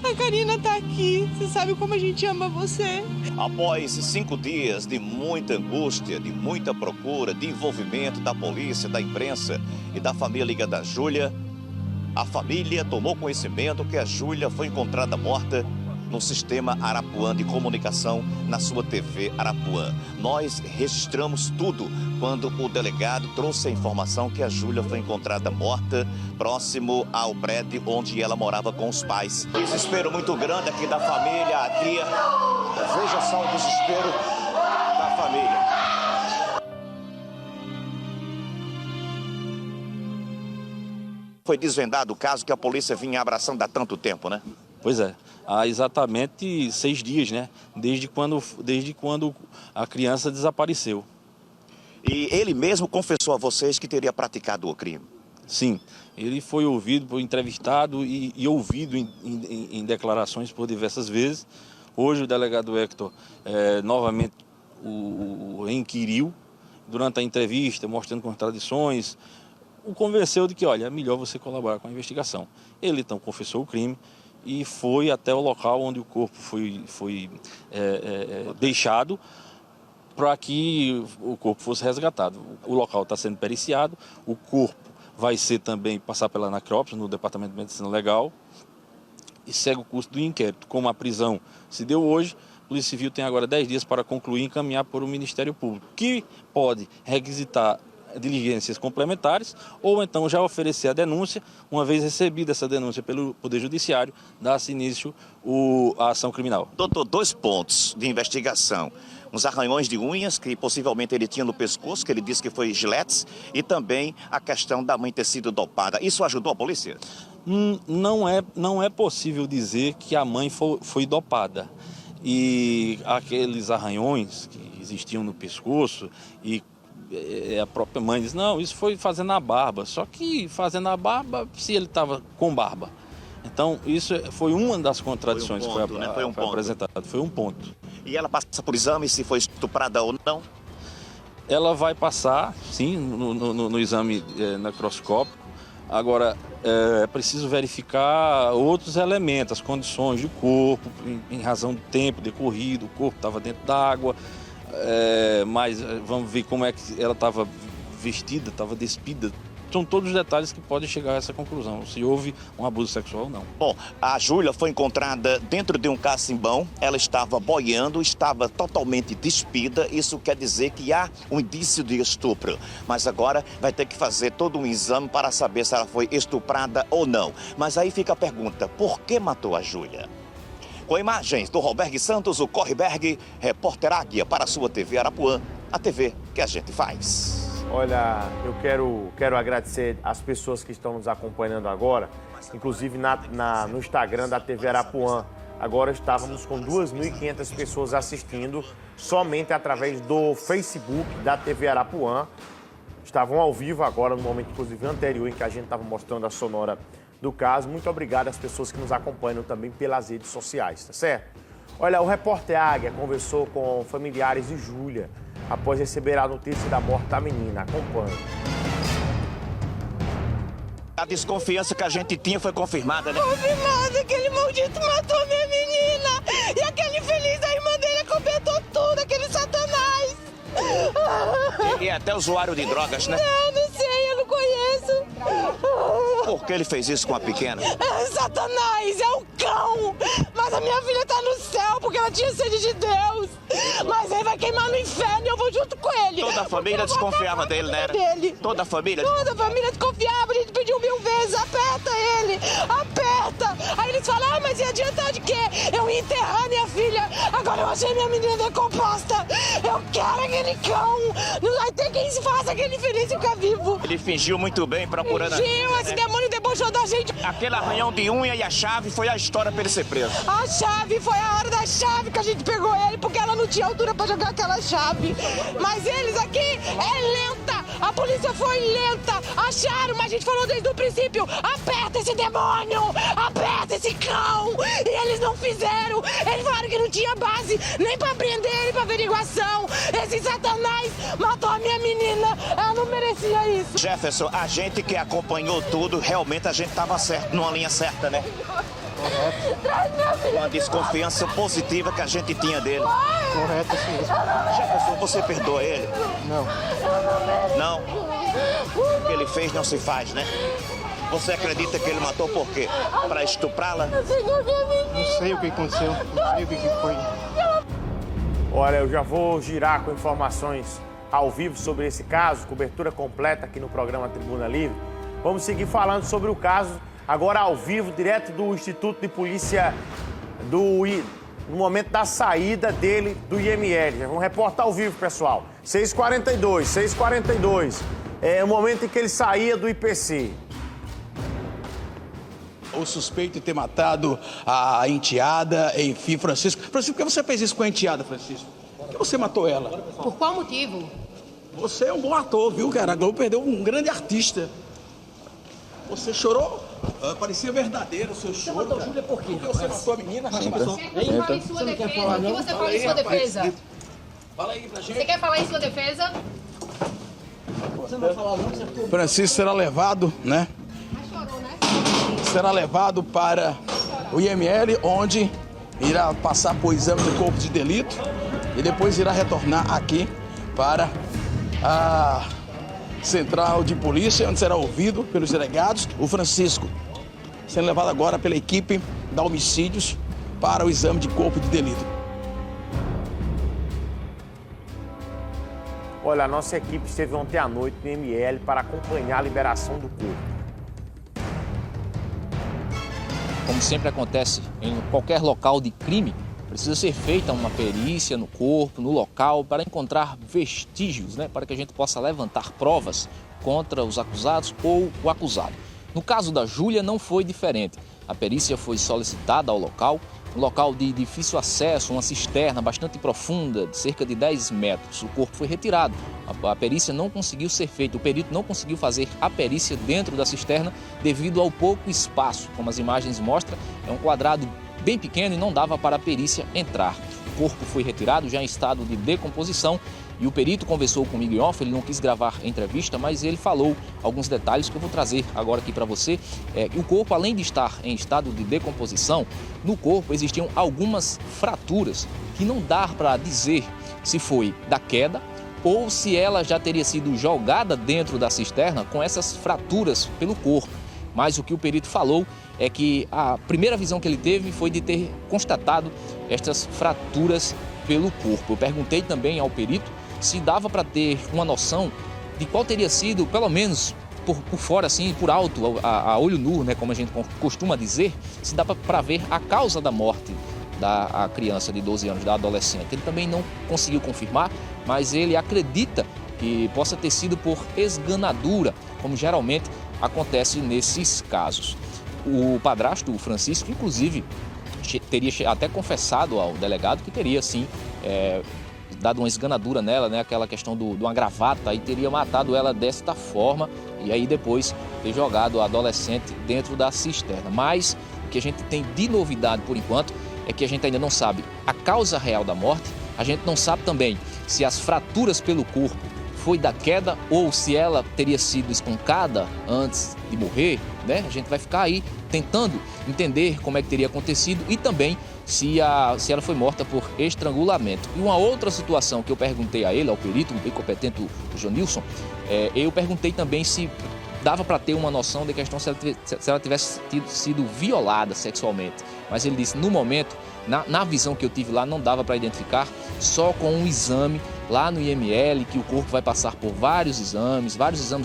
A Karina tá aqui, você sabe como a gente ama você. Após 5 dias de muita angústia, de muita procura, de envolvimento da polícia, da imprensa e da família da Júlia, a família tomou conhecimento que a Júlia foi encontrada morta no sistema Arapuã de comunicação na sua TV Arapuã. Nós registramos tudo quando o delegado trouxe a informação que a Júlia foi encontrada morta próximo ao prédio onde ela morava com os pais. Desespero muito grande aqui da família, a tia. Veja só o desespero da família. Foi desvendado o caso que a polícia vinha abraçando há tanto tempo, né? Pois é, há exatamente 6 dias, né? Desde quando a criança desapareceu. E ele mesmo confessou a vocês que teria praticado o crime? Sim, ele foi ouvido, entrevistado e ouvido em declarações por diversas vezes. Hoje o delegado Hector novamente o inquiriu durante a entrevista, mostrando contradições. O convenceu de que, olha, é melhor você colaborar com a investigação. Ele então confessou o crime e foi até o local onde o corpo foi deixado para que o corpo fosse resgatado. O local está sendo periciado, o corpo vai ser também passar pela necrópsia no Departamento de Medicina Legal e segue o curso do inquérito. Como a prisão se deu hoje, a Polícia Civil tem agora 10 dias para concluir e encaminhar para o Ministério Público, que pode requisitar diligências complementares ou então já oferecer a denúncia. Uma vez recebida essa denúncia pelo Poder Judiciário, dá-se início à ação criminal. Doutor, 2 pontos de investigação. Uns arranhões de unhas que possivelmente ele tinha no pescoço, que ele disse que foi giletes, e também a questão da mãe ter sido dopada. Isso ajudou a polícia? Não é possível dizer que a mãe foi dopada. E aqueles arranhões que existiam no pescoço e a própria mãe diz, não, isso foi fazendo a barba. Só que fazendo a barba, se ele estava com barba. Então, isso foi uma das contradições que foi apresentada. Foi um ponto. E ela passa por exame se foi estuprada ou não? Ela vai passar, sim, no exame necroscópico. Agora, é preciso verificar outros elementos, as condições do corpo, em razão do tempo decorrido, o corpo estava dentro d'água. Mas vamos ver como é que ela estava vestida, estava despida. São todos os detalhes que podem chegar a essa conclusão, se houve um abuso sexual ou não. Bom, a Júlia foi encontrada dentro de um cacimbão, ela estava boiando, estava totalmente despida, isso quer dizer que há um indício de estupro. Mas agora vai ter que fazer todo um exame para saber se ela foi estuprada ou não. Mas aí fica a pergunta, por que matou a Júlia? Com imagens do Roberg Santos, o Correberg, repórter Águia para a sua TV Arapuã, a TV que a gente faz. Olha, eu quero agradecer as pessoas que estão nos acompanhando agora, inclusive no Instagram da TV Arapuã. Agora estávamos com 2.500 pessoas assistindo somente através do Facebook da TV Arapuã. Estavam ao vivo agora, no momento inclusive anterior em que a gente estava mostrando a sonora do caso. Muito obrigado às pessoas que nos acompanham também pelas redes sociais, tá certo? Olha, o repórter Águia conversou com familiares de Júlia após receber a notícia da morte da menina. Acompanhe. A desconfiança que a gente tinha foi confirmada, né? Confirmada, aquele maldito matou a minha menina. E aquele infeliz, a irmã dele acobertou tudo, aquele satanás. Ele é até usuário de drogas, né? Não sei, eu não conheço. Por que ele fez isso com a pequena? Satanás, é um cão. Mas a minha filha tá no céu porque ela tinha sede de Deus. Mas ele vai queimar no inferno e eu vou junto com ele. Toda a família desconfiava dele, né? Toda a família? Toda a família desconfiava, a gente pediu 1000 vezes, aperta ele, aperta. Aí eles falaram, mas ia adiantar de quê? Eu ia enterrar minha filha, agora eu achei minha menina decomposta. Eu quero aquele cão. Não vai ter quem se faça aquele infeliz ficar vivo. Ele fingiu muito bem procurando... Fingiu, esse demônio debochou da gente. Aquele arranhão de unha e a chave foi a história pra ele ser preso. A chave, foi a hora da chave que a gente pegou ele, porque ela não tinha altura pra jogar aquela chave. Mas eles aqui é lenta, a polícia foi lenta, acharam, mas a gente falou desde o princípio, aperta esse demônio, aperta esse cão, e eles não fizeram. Eles falaram que não tinha base nem pra prender ele pra averiguação. Esse satanás matou a minha menina, ela não merecia isso. Jefferson, a gente que acompanhou tudo, realmente a gente tava certo, numa linha certa, né? Uma desconfiança positiva que a gente tinha dele. Correto, sim. Jefferson, você perdoa ele? Não. Não? O que ele fez não se faz, né? Você acredita que ele matou por quê? Para estuprá-la? Não sei o que aconteceu, não sei o que foi. Olha, eu já vou girar com informações ao vivo sobre esse caso, cobertura completa aqui no programa Tribuna Livre. Vamos seguir falando sobre o caso, agora ao vivo, direto do Instituto de Polícia no momento da saída dele do IML. Vamos reportar ao vivo, pessoal. 6h42. É o momento em que ele saía do IPC. O suspeito de ter matado a enteada, enfim, Francisco. Francisco, por que você fez isso com a enteada, Francisco? Por que você matou ela? Por qual motivo? Você é um bom ator, viu, cara? A Globo perdeu um grande artista. Você chorou? Parecia verdadeiro o seu choro. Você matou Júlia por quê? Porque você matou a menina? Você fala em sua defesa. O que você fala em sua defesa? Fala aí pra gente. Você quer falar em sua defesa? Você não vai falar não, você ficou... Francisco será levado, né? Mas chorou, né? Será levado para o IML, onde irá passar por exame de corpo de delito e depois irá retornar aqui para a Central de Polícia, onde será ouvido pelos delegados. O Francisco sendo levado agora pela equipe da Homicídios para o exame de corpo de delito. Olha, a nossa equipe esteve ontem à noite no IML para acompanhar a liberação do corpo. Como sempre acontece em qualquer local de crime, precisa ser feita uma perícia no corpo, no local, para encontrar vestígios, para que a gente possa levantar provas contra os acusados ou o acusado. No caso da Júlia não foi diferente. A perícia foi solicitada ao local, um local de difícil acesso, uma cisterna bastante profunda, de cerca de 10 metros. O corpo foi retirado. A perícia não conseguiu ser feita, o perito não conseguiu fazer a perícia dentro da cisterna devido ao pouco espaço. Como as imagens mostram, é um quadrado bem pequeno e não dava para a perícia entrar. O corpo foi retirado já em estado de decomposição e o perito conversou comigo em off, ele não quis gravar a entrevista, mas ele falou alguns detalhes que eu vou trazer agora aqui para você. O corpo, além de estar em estado de decomposição, no corpo existiam algumas fraturas que não dá para dizer se foi da queda ou se ela já teria sido jogada dentro da cisterna com essas fraturas pelo corpo. Mas o que o perito falou é que a primeira visão que ele teve foi de ter constatado estas fraturas pelo corpo. Eu perguntei também ao perito se dava para ter uma noção de qual teria sido, pelo menos por fora, assim, por alto, a olho nu, como a gente costuma dizer, se dá para ver a causa da morte da criança de 12 anos, da adolescente. Ele também não conseguiu confirmar, mas ele acredita que possa ter sido por esganadura, como geralmente acontece nesses casos. O padrasto, o Francisco, inclusive, teria até confessado ao delegado que teria, sim, dado uma esganadura nela, aquela questão de uma gravata, e teria matado ela desta forma, e aí depois ter jogado a adolescente dentro da cisterna. Mas o que a gente tem de novidade por enquanto é que a gente ainda não sabe a causa real da morte, a gente não sabe também se as fraturas pelo corpo foi da queda ou se ela teria sido espancada antes de morrer, A gente vai ficar aí tentando entender como é que teria acontecido e também se ela foi morta por estrangulamento. E uma outra situação que eu perguntei a ele, ao perito, bem competente, o Jonilson, eu perguntei também se dava para ter uma noção de questão se ela tivesse sido violada sexualmente. Mas ele disse, no momento, na visão que eu tive lá, não dava para identificar, só com um exame lá no IML, que o corpo vai passar por vários exames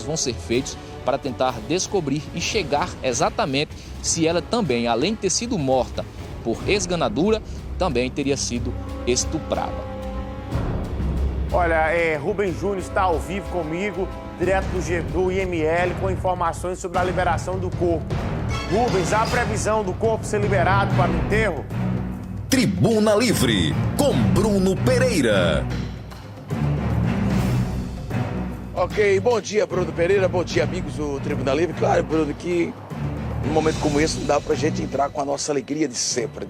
vão ser feitos para tentar descobrir e chegar exatamente se ela também, além de ter sido morta por esganadura, também teria sido estuprada. Olha, Rubens Júnior está ao vivo comigo, direto do IML, com informações sobre a liberação do corpo. Rubens, há a previsão do corpo ser liberado para o enterro? Tribuna Livre, com Bruno Pereira. Ok, bom dia, Bruno Pereira, bom dia, amigos do Tribuna Livre. Claro, Bruno, que num momento como esse não dá pra gente entrar com a nossa alegria de sempre,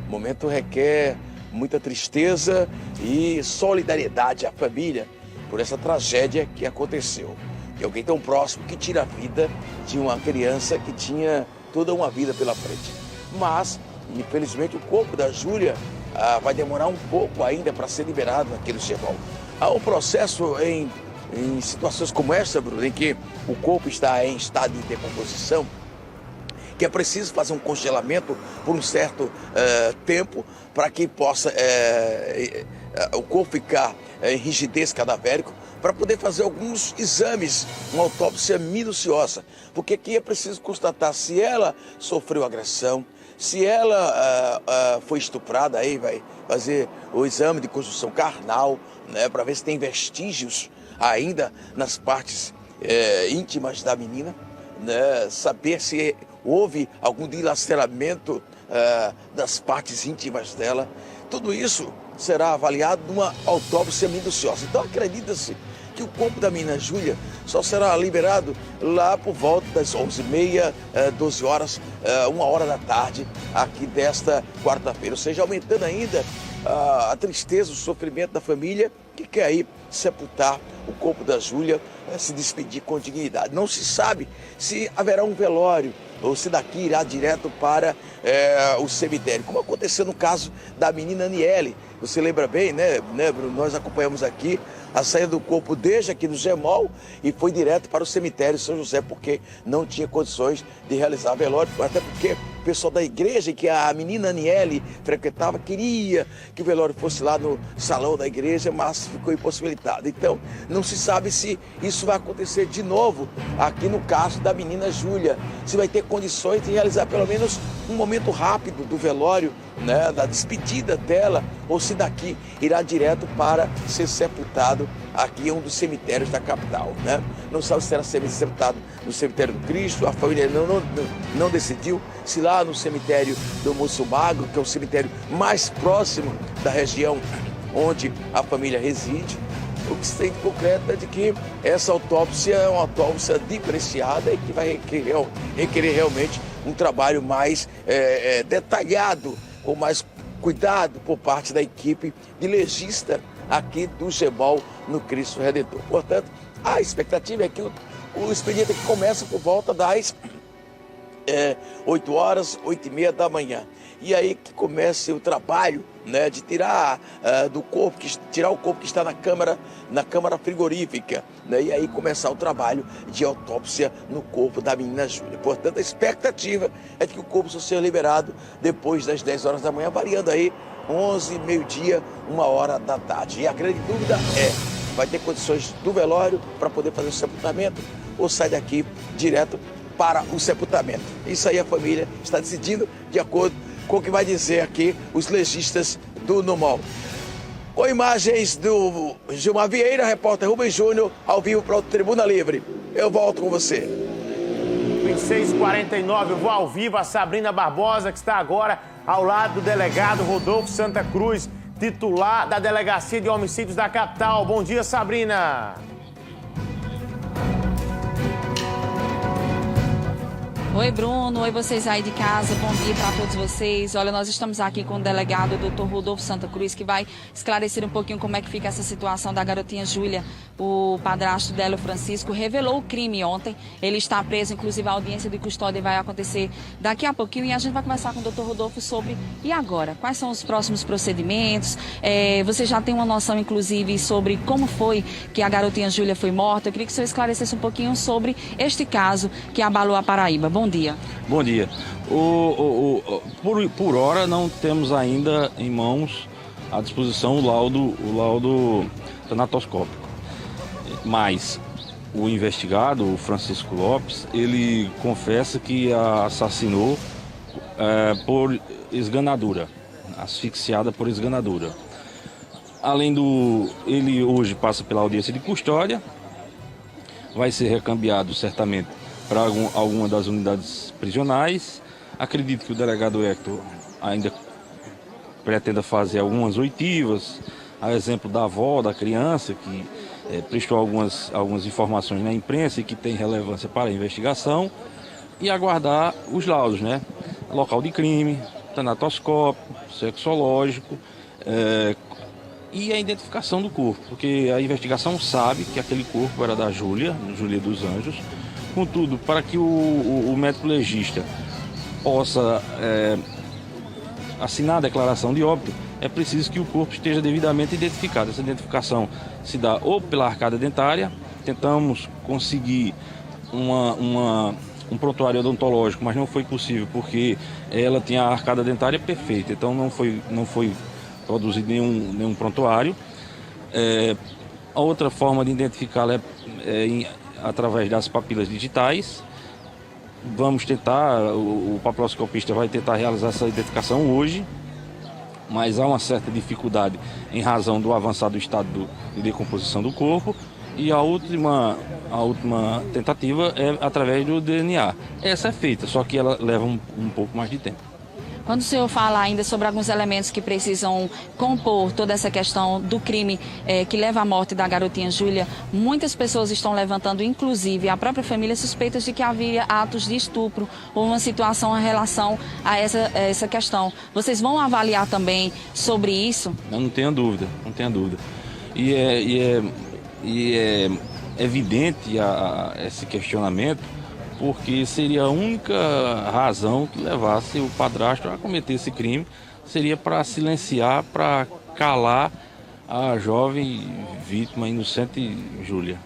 O momento requer muita tristeza e solidariedade à família por essa tragédia que aconteceu. De alguém tão próximo que tira a vida de uma criança que tinha toda uma vida pela frente. Mas, infelizmente, o corpo da Júlia vai demorar um pouco ainda para ser liberado aqui no Chevron. Há um processo em em situações como essa, Bruno, em que o corpo está em estado de decomposição, que é preciso fazer um congelamento por um certo tempo para que possa o corpo ficar em rigidez cadavérico, para poder fazer alguns exames, uma autópsia minuciosa, porque aqui é preciso constatar se ela sofreu agressão, se ela foi estuprada, aí vai fazer o exame de constituição carnal, né, para ver se tem vestígios ainda nas partes íntimas da menina, né, saber se houve algum dilaceramento das partes íntimas dela. Tudo isso será avaliado numa autópsia minuciosa. Então acredita-se que o corpo da menina Júlia só será liberado lá por volta das 11h30, 12 horas, 1h da tarde, aqui desta quarta-feira. Ou seja, aumentando ainda a tristeza, o sofrimento da família que quer aí sepultar o corpo da Júlia, se despedir com dignidade. Não se sabe se haverá um velório ou se daqui irá direto para o cemitério, como aconteceu no caso da menina Aniele. Você lembra bem, né, Bruno? Nós acompanhamos aqui a saída do corpo desde aqui do Gemol e foi direto para o cemitério São José, porque não tinha condições de realizar velório, até porque o pessoal da igreja que a menina Aniele frequentava queria que o velório fosse lá no salão da igreja, mas ficou impossibilitado. Então, não se sabe se isso vai acontecer de novo aqui no caso da menina Júlia, se vai ter condições de realizar pelo menos um momento rápido do velório, né, da despedida dela, ou se daqui irá direto para ser sepultado aqui em um dos cemitérios da capital, né? Não sabe se será sepultado no cemitério do Cristo, a família não decidiu, se lá no cemitério do Moço Magro, que é o cemitério mais próximo da região onde a família reside. O que se tem de concreto é de que essa autópsia é uma autópsia diferenciada e que vai requerer realmente um trabalho mais detalhado, com mais cuidado por parte da equipe de legista aqui do Gemol no Cristo Redentor. Portanto, a expectativa é que o expediente aqui começa por volta das 8 horas, 8h30 da manhã. E aí que comece o trabalho, né, de tirar do corpo, tirar o corpo que está na câmara frigorífica, né, e aí começar o trabalho de autópsia no corpo da menina Júlia. Portanto, a expectativa é de que o corpo só seja liberado depois das 10 horas da manhã, variando aí 11, meio-dia, 1h da tarde. E a grande dúvida vai ter condições do velório para poder fazer o sepultamento ou sai daqui direto para o sepultamento? Isso aí a família está decidindo de acordo com o que vai dizer aqui os legistas do NUMOL. Com imagens do Gilmar Vieira, repórter Rubens Júnior, ao vivo para o Tribuna Livre. Eu volto com você. 26h49, eu vou ao vivo a Sabrina Barbosa, que está agora ao lado do delegado Rodolfo Santa Cruz, titular da Delegacia de Homicídios da capital. Bom dia, Sabrina. Oi, Bruno. Oi, vocês aí de casa. Bom dia para todos vocês. Olha, nós estamos aqui com o delegado, o Dr. Rodolfo Santa Cruz, que vai esclarecer um pouquinho como é que fica essa situação da garotinha Júlia. O padrasto dela, o Francisco, revelou o crime ontem. Ele está preso, inclusive a audiência de custódia vai acontecer daqui a pouquinho. E a gente vai conversar com o Dr. Rodolfo sobre, e agora? Quais são os próximos procedimentos? Você já tem uma noção, inclusive, sobre como foi que a garotinha Júlia foi morta. Eu queria que o senhor esclarecesse um pouquinho sobre este caso que abalou a Paraíba. Bom dia. Bom dia. Por hora não temos ainda em mãos à disposição o laudo tanatoscópico. Mas o investigado, o Francisco Lopes, ele confessa que a assassinou por esganadura, asfixiada por esganadura. Além ele hoje passa pela audiência de custódia, vai ser recambiado certamente para alguma das unidades prisionais. Acredito que o delegado Hector ainda pretenda fazer algumas oitivas, a exemplo da avó da criança, que prestou algumas informações na imprensa e que tem relevância para a investigação, e aguardar os laudos, né? Local de crime, tanatoscópico, sexológico, e a identificação do corpo, porque a investigação sabe que aquele corpo era da Júlia dos Anjos. Contudo, para que o médico legista possa assinar a declaração de óbito, é preciso que o corpo esteja devidamente identificado. Essa identificação se dá ou pela arcada dentária, tentamos conseguir um prontuário odontológico, mas não foi possível porque ela tinha a arcada dentária perfeita, então não foi produzido nenhum prontuário. A outra forma de identificá-la é através das papilas digitais. Vamos tentar, o papiloscopista vai tentar realizar essa identificação hoje, mas há uma certa dificuldade em razão do avançado estado de decomposição do corpo. E a última tentativa é através do DNA. Essa é feita, só que ela leva um pouco mais de tempo. Quando o senhor fala ainda sobre alguns elementos que precisam compor toda essa questão do crime que leva à morte da garotinha Júlia, muitas pessoas estão levantando, inclusive a própria família, suspeitas de que havia atos de estupro ou uma situação em relação a essa questão. Vocês vão avaliar também sobre isso? Não tenho dúvida, não tenho dúvida. E é evidente esse questionamento, porque seria a única razão que levasse o padrasto a cometer esse crime, seria para silenciar, para calar a jovem vítima inocente Júlia.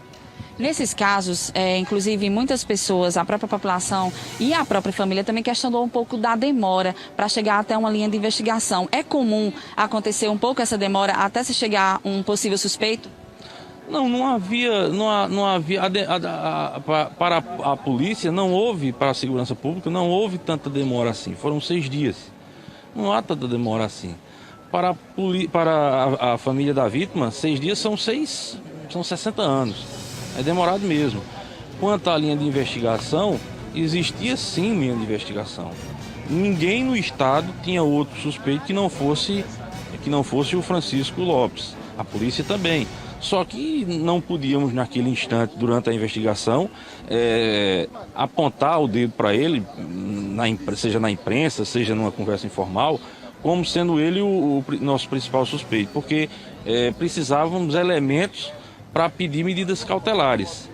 Nesses casos, inclusive muitas pessoas, a própria população e a própria família também questionou um pouco da demora para chegar até uma linha de investigação. É comum acontecer um pouco essa demora até se chegar a um possível suspeito? Não havia para a polícia, não houve, para a segurança pública, não houve tanta demora assim. Foram 6 dias. Não há tanta demora assim. Para a família da vítima, 6 dias são 60 anos. É demorado mesmo. Quanto à linha de investigação, existia sim linha de investigação. Ninguém no estado tinha outro suspeito que não fosse o Francisco Lopes. A polícia também. Só que não podíamos, naquele instante, durante a investigação, apontar o dedo para ele, seja na imprensa, seja numa conversa informal, como sendo ele o nosso principal suspeito, porque precisávamos de elementos para pedir medidas cautelares.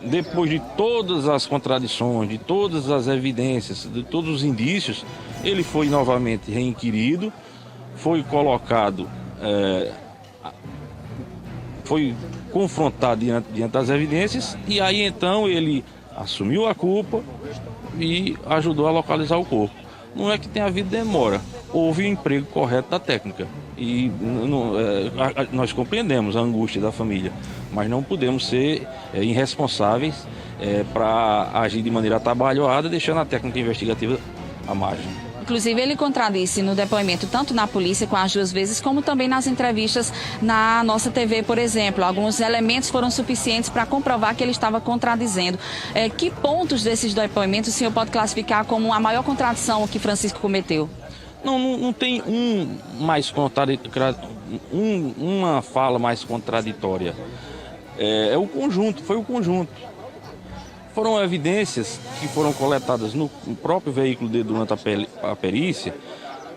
Depois de todas as contradições, de todas as evidências, de todos os indícios, ele foi novamente reinquirido, foi colocado... foi confrontado diante das evidências e aí então ele assumiu a culpa e ajudou a localizar o corpo. Não é que tenha havido demora, houve o emprego correto da técnica e nós compreendemos a angústia da família, mas não podemos ser irresponsáveis para agir de maneira atabalhoada, deixando a técnica investigativa à margem. Inclusive, ele contradisse no depoimento, tanto na polícia, com as 2 vezes, como também nas entrevistas na nossa TV, por exemplo. Alguns elementos foram suficientes para comprovar que ele estava contradizendo. Que pontos desses depoimentos o senhor pode classificar como a maior contradição que Francisco cometeu? Não tem uma fala mais contraditória. O conjunto, foi o conjunto. Foram evidências que foram coletadas no próprio veículo dele durante a perícia,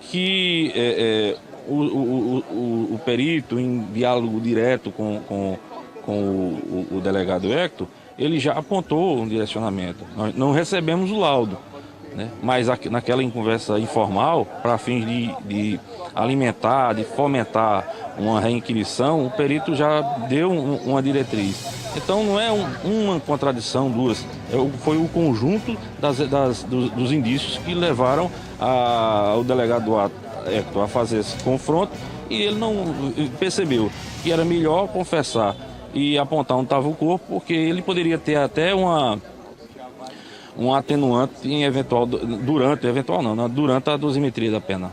que o perito, em diálogo direto com o delegado Hector, ele já apontou um direcionamento. Nós não recebemos o laudo, né? Mas naquela conversa informal, para fins de alimentar, de fomentar uma reinquirição, o perito já deu uma diretriz. Então não é uma contradição, 2, foi o conjunto dos indícios que levaram o delegado Hector a fazer esse confronto e ele não percebeu que era melhor confessar e apontar onde estava o corpo, porque ele poderia ter até um atenuante em durante a dosimetria da pena.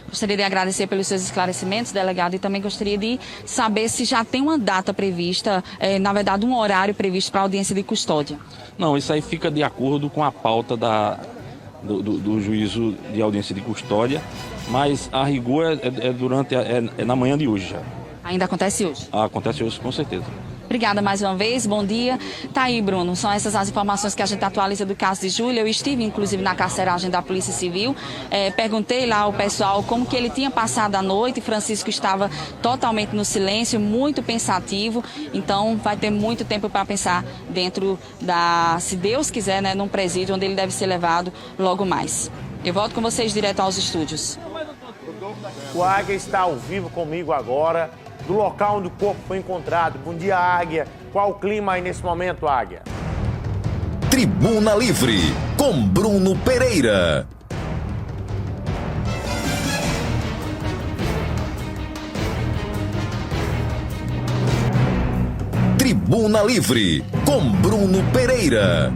Gostaria de agradecer pelos seus esclarecimentos, delegado, e também gostaria de saber se já tem uma data prevista, na verdade um horário previsto para a audiência de custódia. Não, isso aí fica de acordo com a pauta do juízo de audiência de custódia, mas a rigor é na manhã de hoje já. Ainda acontece hoje? Acontece hoje, com certeza. Obrigada mais uma vez, bom dia. Tá aí, Bruno, são essas as informações que a gente atualiza do caso de Júlia. Eu estive, inclusive, na carceragem da Polícia Civil, perguntei lá ao pessoal como que ele tinha passado a noite. Francisco estava totalmente no silêncio, muito pensativo, então vai ter muito tempo para pensar dentro se Deus quiser, né, num presídio onde ele deve ser levado logo mais. Eu volto com vocês direto aos estúdios. O Águia está ao vivo comigo agora, do local onde o corpo foi encontrado. Bom dia, Águia. Qual o clima aí nesse momento, Águia? Tribuna Livre, com Bruno Pereira. Tribuna Livre, com Bruno Pereira.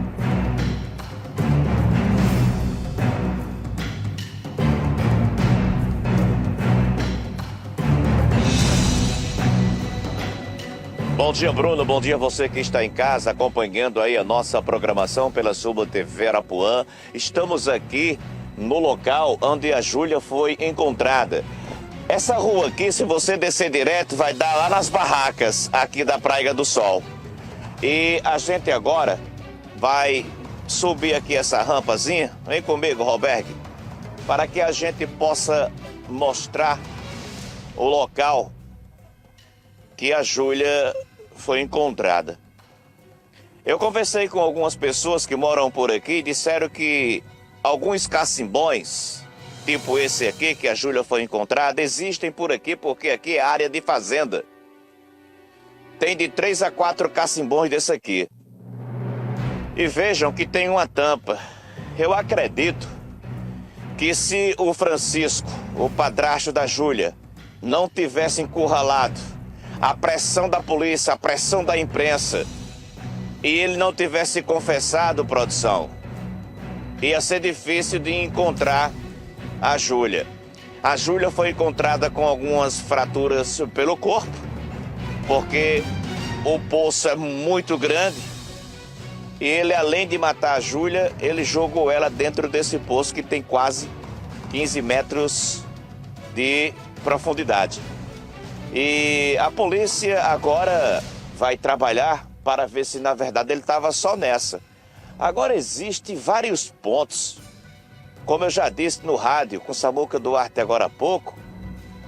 Bom dia, Bruno. Bom dia você que está em casa acompanhando aí a nossa programação pela Suba TV Arapuã. Estamos aqui no local onde a Júlia foi encontrada. Essa rua aqui, se você descer direto, vai dar lá nas barracas aqui da Praia do Sol. E a gente agora vai subir aqui essa rampazinha. Vem comigo, Roberg, para que a gente possa mostrar o local que a Júlia foi encontrada. Eu conversei com algumas pessoas que moram por aqui e disseram que alguns cacimbões, tipo esse aqui que a Júlia foi encontrada, existem por aqui porque aqui é área de fazenda. Tem de 3 a 4 cacimbões desse aqui. E vejam que tem uma tampa. Eu acredito que se o Francisco, o padrasto da Júlia, não tivesse encurralado a pressão da polícia, a pressão da imprensa, e ele não tivesse confessado, produção, ia ser difícil de encontrar a Júlia. A Júlia foi encontrada com algumas fraturas pelo corpo, porque o poço é muito grande, e ele, além de matar a Júlia, ele jogou ela dentro desse poço que tem quase 15 metros de profundidade. E a polícia agora vai trabalhar para ver se, na verdade, ele estava só nessa. Agora, existem vários pontos, como eu já disse no rádio com Samuca Duarte agora há pouco,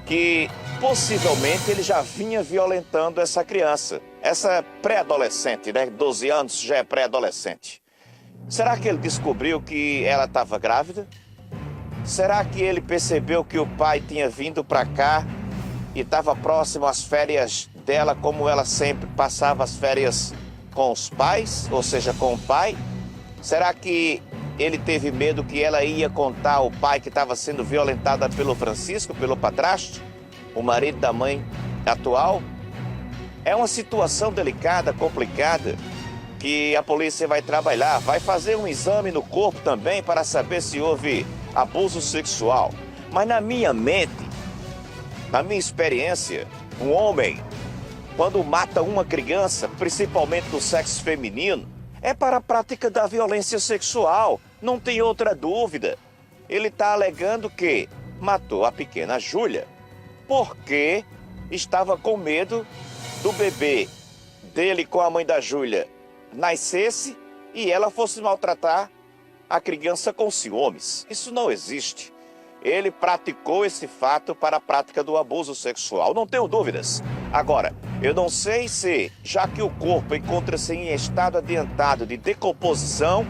que possivelmente ele já vinha violentando essa criança, essa pré-adolescente, né? 12 anos já é pré-adolescente. Será que ele descobriu que ela estava grávida? Será que ele percebeu que o pai tinha vindo para cá e estava próximo às férias dela, como ela sempre passava as férias com os pais, ou seja, com o pai? Será que ele teve medo que ela ia contar ao pai que estava sendo violentada pelo Francisco, pelo padrasto, o marido da mãe atual? É uma situação delicada, complicada, que a polícia vai trabalhar, vai fazer um exame no corpo também para saber se houve abuso sexual. Mas na minha mente, na minha experiência, um homem, quando mata uma criança, principalmente do sexo feminino, é para a prática da violência sexual, não tem outra dúvida. Ele está alegando que matou a pequena Júlia porque estava com medo do bebê dele com a mãe da Júlia nascesse e ela fosse maltratar a criança com ciúmes. Isso não existe. Ele praticou esse fato para a prática do abuso sexual, não tenho dúvidas. Agora, eu não sei se, já que o corpo encontra-se em estado adiantado de decomposição,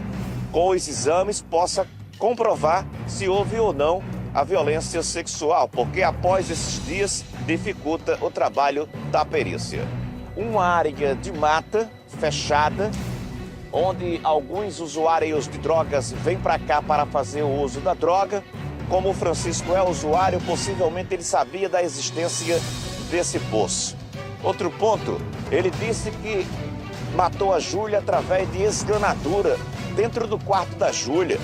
com os exames possa comprovar se houve ou não a violência sexual, porque após esses dias dificulta o trabalho da perícia. Uma área de mata fechada, onde alguns usuários de drogas vêm para cá para fazer o uso da droga. Como o Francisco é usuário, possivelmente ele sabia da existência desse poço. Outro ponto, ele disse que matou a Júlia através de esganadura dentro do quarto da Júlia.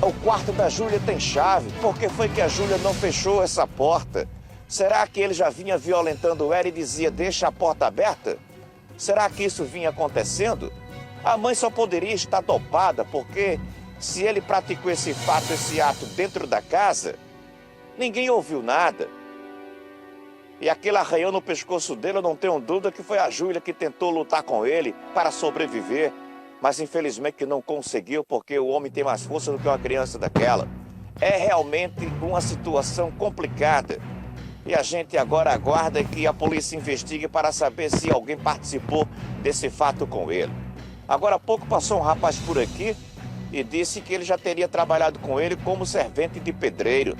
O quarto da Júlia tem chave. Por que foi que a Júlia não fechou essa porta? Será que ele já vinha violentando ela e dizia, deixa a porta aberta? Será que isso vinha acontecendo? A mãe só poderia estar dopada, porque se ele praticou esse fato, esse ato dentro da casa, ninguém ouviu nada. E aquele arranhão no pescoço dele, eu não tenho dúvida que foi a Júlia que tentou lutar com ele para sobreviver. Mas infelizmente que não conseguiu, porque o homem tem mais força do que uma criança daquela. É realmente uma situação complicada. E a gente agora aguarda que a polícia investigue para saber se alguém participou desse fato com ele. Agora há pouco passou um rapaz por aqui e disse que ele já teria trabalhado com ele como servente de pedreiro.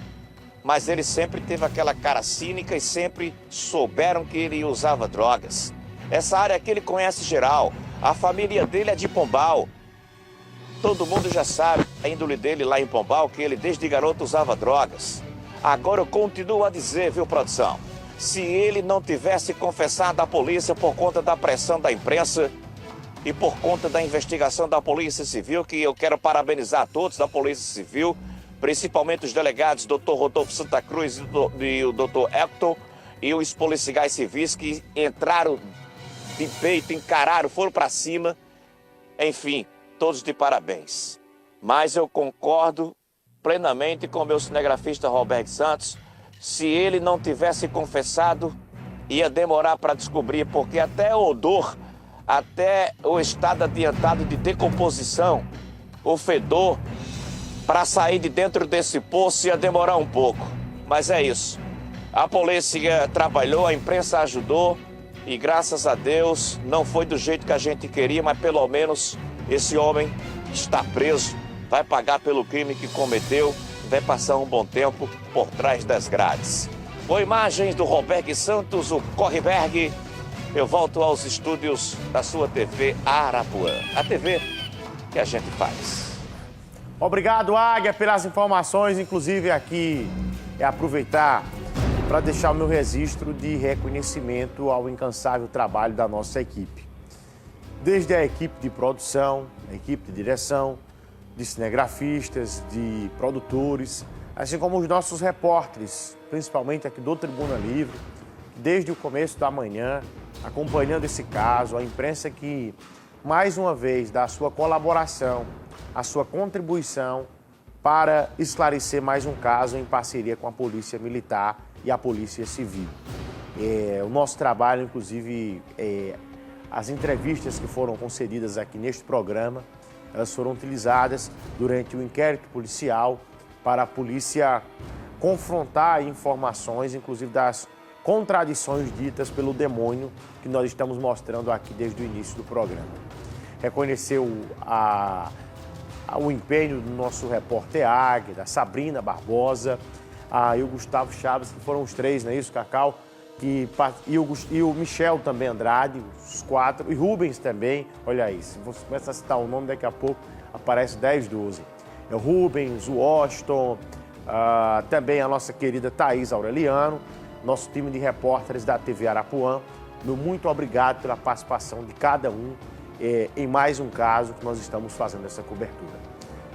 mas ele sempre teve aquela cara cínica e sempre souberam que ele usava drogas. Essa área aqui ele conhece geral. A família dele é de Pombal. Todo mundo já sabe a índole dele lá em Pombal, que ele desde garoto usava drogas. Agora eu continuo a dizer, viu, produção? Se ele não tivesse confessado à polícia por conta da pressão da imprensa e por conta da investigação da Polícia Civil, que eu quero parabenizar todos da Polícia Civil, principalmente os delegados, Dr. Rodolfo Santa Cruz e o Dr. Hector, e os policiais civis que entraram de peito, encararam, foram para cima. Enfim, todos de parabéns. Mas eu concordo plenamente com o meu cinegrafista Roberto Santos. Se ele não tivesse confessado, ia demorar para descobrir, porque até o odor, até o estado adiantado de decomposição, o fedor, para sair de dentro desse poço ia demorar um pouco. Mas é isso. A polícia trabalhou, a imprensa ajudou e graças a Deus não foi do jeito que a gente queria, mas pelo menos esse homem está preso, vai pagar pelo crime que cometeu, vai passar um bom tempo por trás das grades. Com imagens do Roberto Santos, o Correberg, eu volto aos estúdios da sua TV Arapuã. A TV que a gente faz. Obrigado, Águia, pelas informações. Inclusive, aqui é aproveitar para deixar o meu registro de reconhecimento ao incansável trabalho da nossa equipe. Desde a equipe de produção, a equipe de direção, de cinegrafistas, de produtores, assim como os nossos repórteres, principalmente aqui do Tribuna Livre, desde o começo da manhã, acompanhando esse caso, a imprensa que, mais uma vez, dá a sua colaboração, a sua contribuição para esclarecer mais um caso em parceria com a Polícia Militar e a Polícia Civil. O nosso trabalho, inclusive, as entrevistas que foram concedidas aqui neste programa, elas foram utilizadas durante o inquérito policial para a polícia confrontar informações, inclusive das contradições ditas pelo demônio que nós estamos mostrando aqui desde o início do programa. Reconhecer o empenho do nosso repórter Águia, da Sabrina Barbosa, e o Gustavo Chaves, que foram os três, não é isso, Cacau? E o Michel também Andrade, os quatro, e Rubens também, olha aí, se você começa a citar o nome, daqui a pouco aparece 10, 12. É o Rubens, o Washington, também a nossa querida Thaís Aureliano, nosso time de repórteres da TV Arapuã. Muito obrigado pela participação de cada um em mais um caso que nós estamos fazendo essa cobertura.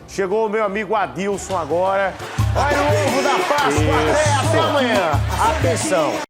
Chegou o meu amigo Adilson agora. Vai no ovo da Páscoa, até amanhã. Atenção.